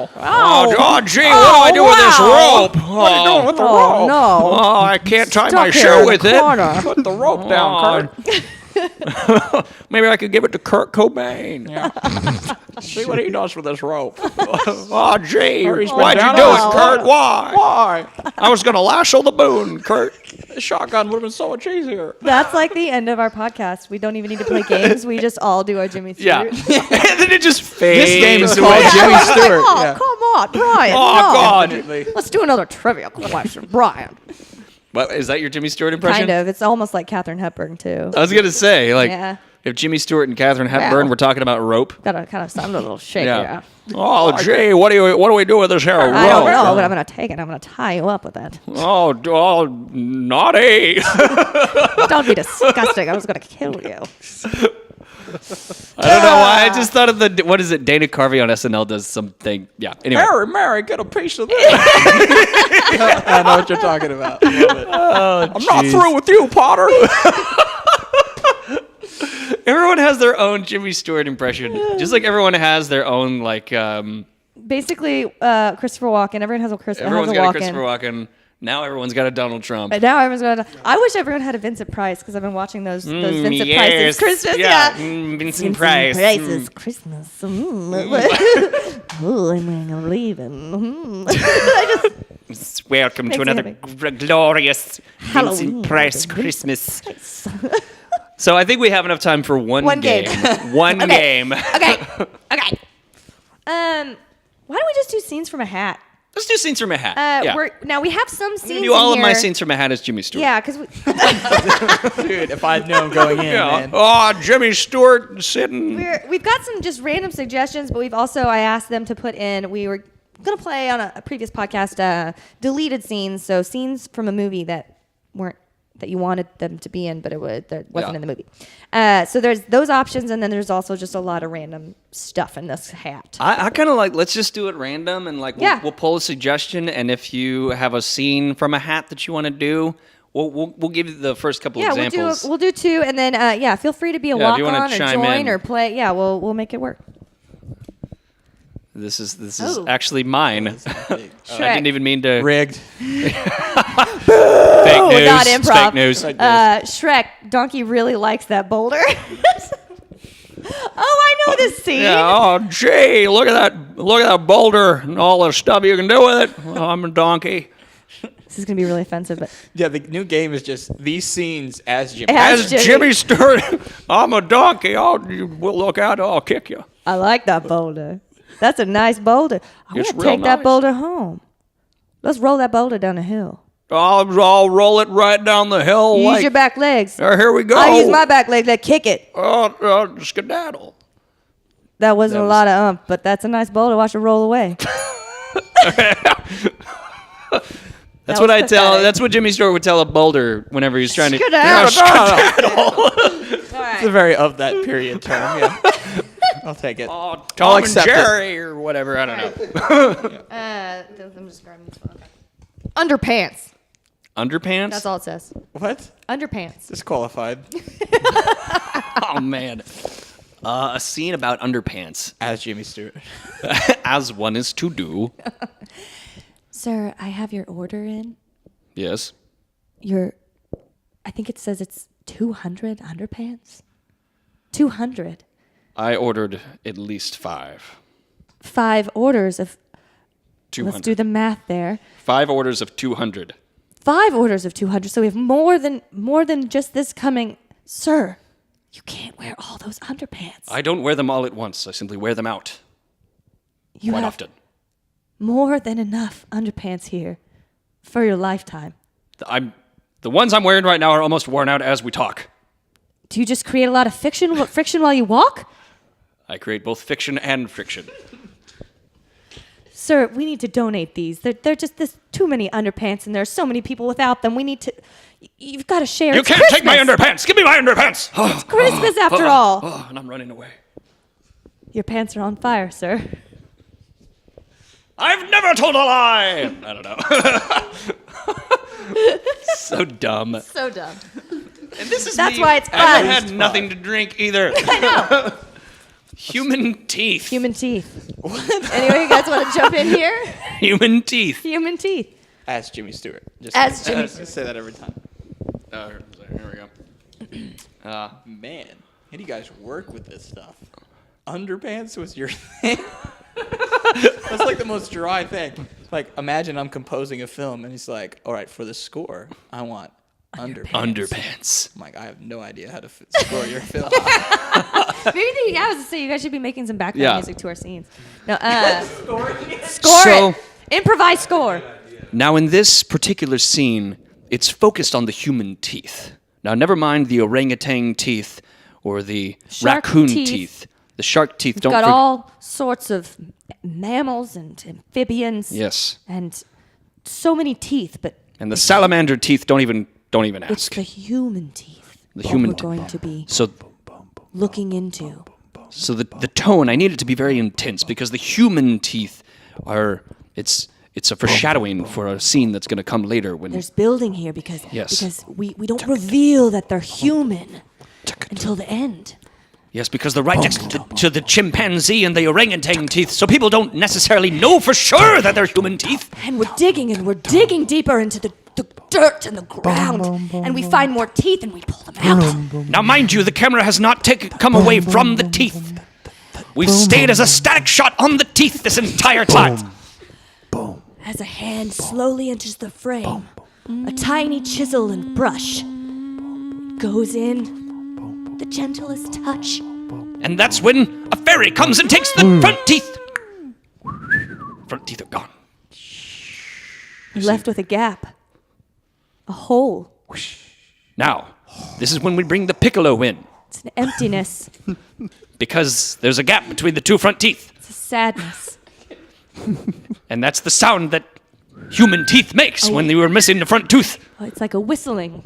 is. oh, Gee, what do I do with this wow. rope? What are you doing with the oh no! Oh, I can't tie Stuck my here shoe in with the it. corner. Put the rope down, Kurt. Maybe I could give it to Kurt Cobain. See what he does with this rope. Oh, gee, why'd you do it, Kurt? Why? I was going to lasso the moon, Kurt. The shotgun would have been so much easier. That's like the end of our podcast. We don't even need to play games. We just all do our Jimmy Yeah. Stewart. And then it just fades. This game is away. called Jimmy Stewart. Oh, Yeah. come on, Brian. Oh, no. God. Let's do another trivia question, Brian. What, is that your Jimmy Stewart impression? Kind of. It's almost like Katharine Hepburn too. I was going to say, like, Yeah. if Jimmy Stewart and Katharine Hepburn Wow. were talking about rope. Got to kind of sound a little shaky. Yeah. Oh, gee, what do we do with this here rope? I don't know, but I'm gonna take it. I'm gonna tie you up with it. Oh, naughty. Don't be disgusting. I was gonna kill you. I don't know why. I just thought of what is it? Dana Carvey on SNL does something. Yeah. Anyway. Mary, get a piece of this. I know what you're talking about. I love it. I'm not through with you, Potter. Everyone has their own Jimmy Stewart impression, just like everyone has their own like. Basically, Christopher Walken. Everyone has a Everyone's has got a Walken. Christopher Walken. Now everyone's got a Donald Trump. But now everyone's going to. I wish everyone had a Vincent Price because I've been watching those Vincent yes. Price's Christmas. Yeah. Vincent Price. Price's Christmas. Oh, I'm gonna leave him. Welcome to Makes me another glorious Halloween. Vincent Price Christmas. So I think we have enough time for one game. One game. Okay. Why don't we just do scenes from a hat? Let's do scenes from a hat. Yeah. We have some I'm scenes. gonna do all in of my here. scenes from a hat as Jimmy Stewart. Yeah, because Dude, if I'd known going in, Yeah. man. Oh, Jimmy Stewart sitting. we've got some just random suggestions, but I asked them to put in. We were gonna play on a previous podcast deleted scenes, so scenes from a movie that you wanted them to be in, but that wasn't in the movie. So there's those options, and then there's also just a lot of random stuff in this hat. I kind of like, let's just do it random and like we'll pull a suggestion, and if you have a scene from a hat that you want to do, we'll give you the first couple examples. We'll do 2, and then feel free to be a if walk you wanna on or chime join in. or play. Yeah, we'll make it work. This is Oh. actually mine. I didn't even mean to. Rigged. Fake news. Not It's improv. fake news. Shrek, Donkey really likes that boulder. Oh, I know this scene. Yeah. Oh, gee, look at that boulder and all the stuff you can do with it. Oh, I'm a donkey. This is gonna be really offensive, but Yeah, the new game is just these scenes as Jimmy. As As Jimmy Stewart, I'm a donkey. We'll look out. I'll kick you. I like that boulder. That's a nice boulder. I'm It's gonna real take that nice. boulder home. Let's roll that boulder down the hill. I'll roll it right down the hill. You use your back legs. Here we go. I use my back leg. Let kick it. Skedaddle. That wasn't a lot of but that's a nice boulder. Watch it roll away. That's was what I tell. pathetic. That's what Jimmy Stewart would tell a boulder whenever he's trying to. Skedaddle. It's a very of that period term. Yeah, I'll take it. Oh, Tom and accept it. Jerry or whatever. I don't know. I'm just grabbing this phone. Underpants. Underpants. That's all it says. What? Underpants. Disqualified Oh man. A scene about underpants, as Jimmy Stewart. as one is to do. Sir, I have your order in. Yes. I I think it says it's 200 underpants. 200. I ordered at least 5. 5 orders of. 200. Let's do the math there. 5 orders of 200. 5 orders of 200. So we have more than just this coming. Sir, you can't wear all those underpants. I don't wear them all at once. I simply wear them out You quite have often. more than enough underpants here for your lifetime. The ones I'm wearing right now are almost worn out as we talk. Do you just create a lot of friction while you walk? I create both fiction and friction. Sir, we need to donate these. They're just there's too many underpants and there's so many people without them. We need to. You've got to share. You It's can't take my Christmas. underpants! Give me my underpants! It's Christmas after all. Oh, and I'm running away. Your pants are on fire, sir. I've never told a lie! I don't know. So dumb. So dumb. And this is That's me. why it's I haven't fun. had nothing to drink either. I know. Human teeth. Human teeth. Anyway, you guys want to jump in here? Human teeth. Human teeth. As Jimmy Stewart. Just As Jimmy just say that every time. Here we go. Man, how do you guys work with this stuff? Underpants was your thing? That's like the most dry thing. Like, imagine I'm composing a film and he's like, all right, for the score, I want underpants. Underpants. I'm like, I have no idea how to score your film. Maybe I was to say you guys should be making some background Yeah. music to our scenes. No, score So- it. Improvise score. Now, in this particular scene, it's focused on the human teeth. Now, never mind the orangutan teeth or the Shark raccoon teeth. teeth. The shark teeth We've don't got forget. all sorts of mammals and amphibians. Yes. And so many teeth, but And the salamander teeth don't even it's ask. the human teeth. The that human we're going to be So looking into. the tone, I need it to be very intense because the human teeth are it's a foreshadowing for a scene that's going to come later when There's building here because Yes. we don't reveal that they're human until the end. Yes, because they're right next to the chimpanzee and the orangutan teeth, so people don't necessarily know for sure that they're human teeth. And we're digging deeper into the dirt and the ground. And we find more teeth and we pull them out. Now, mind you, the camera has not come away from the teeth. We've stayed as a static shot on the teeth this entire time. As a hand slowly enters the frame, a tiny chisel and brush goes in, the gentlest touch. And that's when a fairy comes and takes the front teeth. Front teeth are gone. We're left with a gap, a hole. Now, this is when we bring the piccolo in, It's an emptiness. because there's a gap between the 2 front teeth. It's a sadness. And that's the sound that human teeth makes when they were missing the front tooth. Oh, it's like a whistling.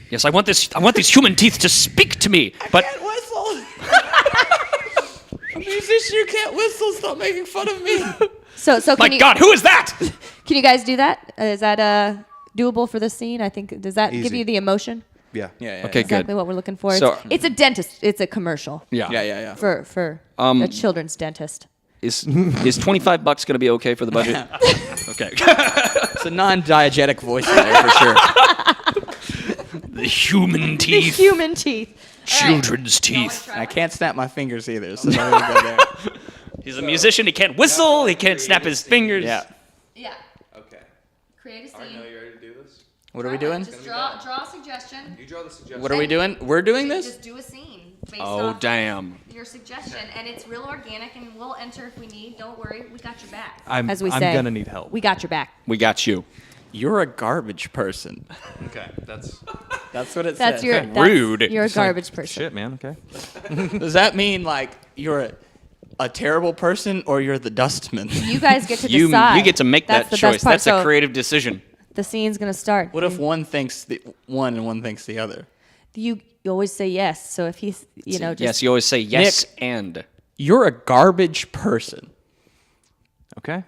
Yes, I want these human teeth to speak to me, but Can't whistle. I'm a musician. You can't whistle. Stop making fun of me. So my God, who is that? Can you guys do that? Is that doable for this scene? I think, does that give Easy. you the emotion? Yeah. Yeah. Okay, Exactly good. what we're looking for. So- It's a dentist. It's a commercial Yeah. for a children's dentist. Is $25 going to be okay for the budget? Okay. It's a non-diegetic voice in there for sure. The human teeth. Human teeth. Children's teeth. I can't snap my fingers either, so don't even go there. He's a musician. He can't whistle. He can't snap his fingers. Yeah. Yeah. Okay. Create a scene. Are you ready to do this? What are we doing? Just draw a suggestion. You draw the suggestion. What are we doing? We're doing this? Just do a scene based Oh, off damn. your suggestion, and it's real organic, and we'll enter if we need. Don't worry, we got your back. I'm As we I'm say, gonna need help. We got your back. We got you. You're a garbage person. Okay. That's That's what it That's says. your Rude. You're a it's like, garbage person. Shit, man. Okay. Does that mean like you're a terrible person or you're the dustman? You guys get to You decide. get to make That's that the best choice. part. That's a So creative decision. The scene's gonna start. What if one thinks the one and one thinks the other? You always say yes? So if he's just Yes, you always say yes and. You're a garbage person. Okay.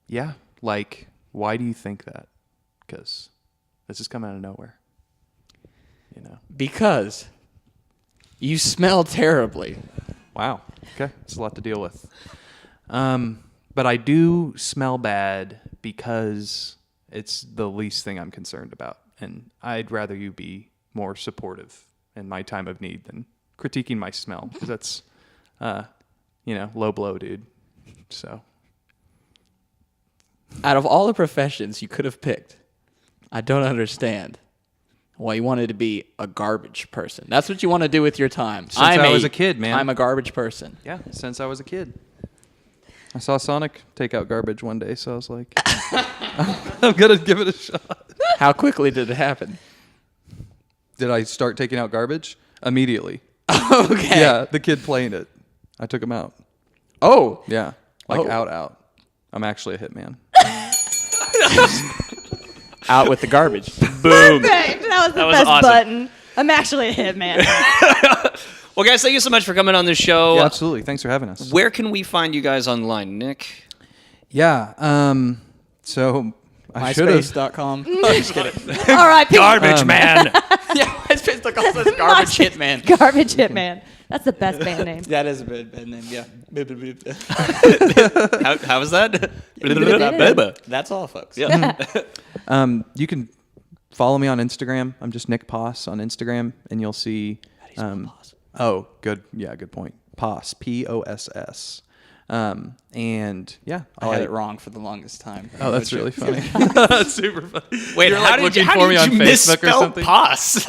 Yeah. Like, why do you think that? Because this has come out of nowhere. You know. Because you smell terribly. Wow. Okay. It's a lot to deal with. But I do smell bad because it's the least thing I'm concerned about. And I'd rather you be more supportive in my time of need than critiquing my smell, because that's, low blow, dude. So. Out of all the professions you could have picked, I don't understand why you wanted to be a garbage person. That's what you want to do with your time. Since I was a kid, man. I'm a garbage person. Yeah, since I was a kid. I saw Sonic take out garbage one day, so I was like, I'm going to give it a shot. How quickly did it happen? Did I start taking out garbage? Immediately. Okay. Yeah, the kid playing it. I took him out. Oh. Yeah, like Oh. out. I'm actually a hitman. Out with the garbage. Boom. Perfect. That was the was best awesome. button. I'm actually a hitman. Well, guys, thank you so much for coming on the show. Yeah, absolutely. Thanks for having us. Where can we find you guys online, Nick? Yeah, so I should have. MySpace.com. Just kidding. All right, Garbage man. Yeah, MySpace.com says garbage hitman. Garbage hitman. That's the best band name. That is a bad name, yeah. How was that? That's all, folks. Yeah. You can follow me on Instagram. I'm just Nick Poss on Instagram, and you'll see. Oh, good. Yeah, good point. Poss, Poss. And yeah, I had it wrong for the longest time. Oh, that's really funny. That's super funny. Wait, You're how like did looking you, how for me did on you Facebook or misspell something? Poss?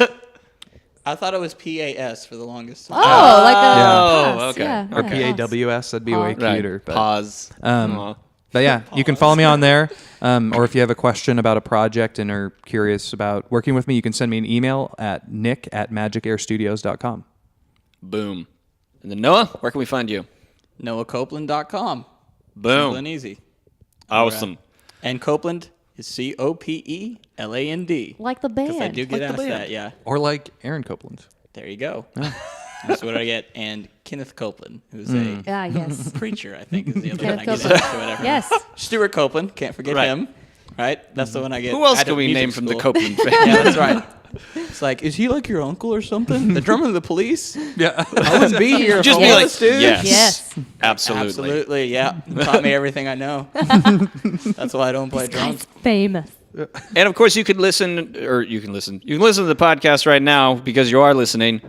I thought it was PAS for the longest time. Oh, like a Oh, pass. okay. Yeah, Or yeah. PAWS, that'd be way Right. cuter. But, Pause. Aw. but yeah, you can follow me on there. Or if you have a question about a project and are curious about working with me, you can send me an email at nick@magicairstudios.com. Boom. And then Noah, where can we find you? NoahCopeland.com. Simple and Boom. easy. Awesome. And Copeland is Copeland. Like the band. Because I do get Like the asked band. that, yeah. Or like Aaron Copeland. There you go. That's what I get. And Kenneth Copeland, who's a Ah, yes. preacher, I think, is the other one I Kenneth get Copeland. asked or whatever. Yes. Stuart Copeland, can't forget Right. him. Right? That's the one I get. Who else at can we music name from the school. Copeland family? Yeah, that's right. It's like, is he like your uncle or something? The drummer of the Police? Yeah. I wouldn't be here. Just if be I like, was, dude. yes. Yes. Absolutely. Absolutely, yeah. Taught me everything I know. That's why I don't play drums. Guy's famous. And of course, you can listen to the podcast right now because you are listening.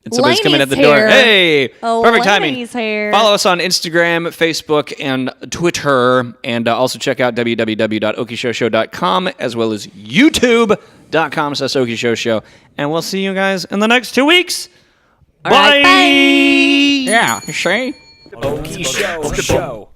And somebody's coming at the door. Laney's here. Hey, perfect timing. Laney's here. Follow us on Instagram, Facebook, and Twitter. And also check out www.okieshowshow.com as well as youtube.com/okieshowshow. And we'll see you guys in the next 2 weeks. Bye. right, bye. Yeah. See? Okie Show.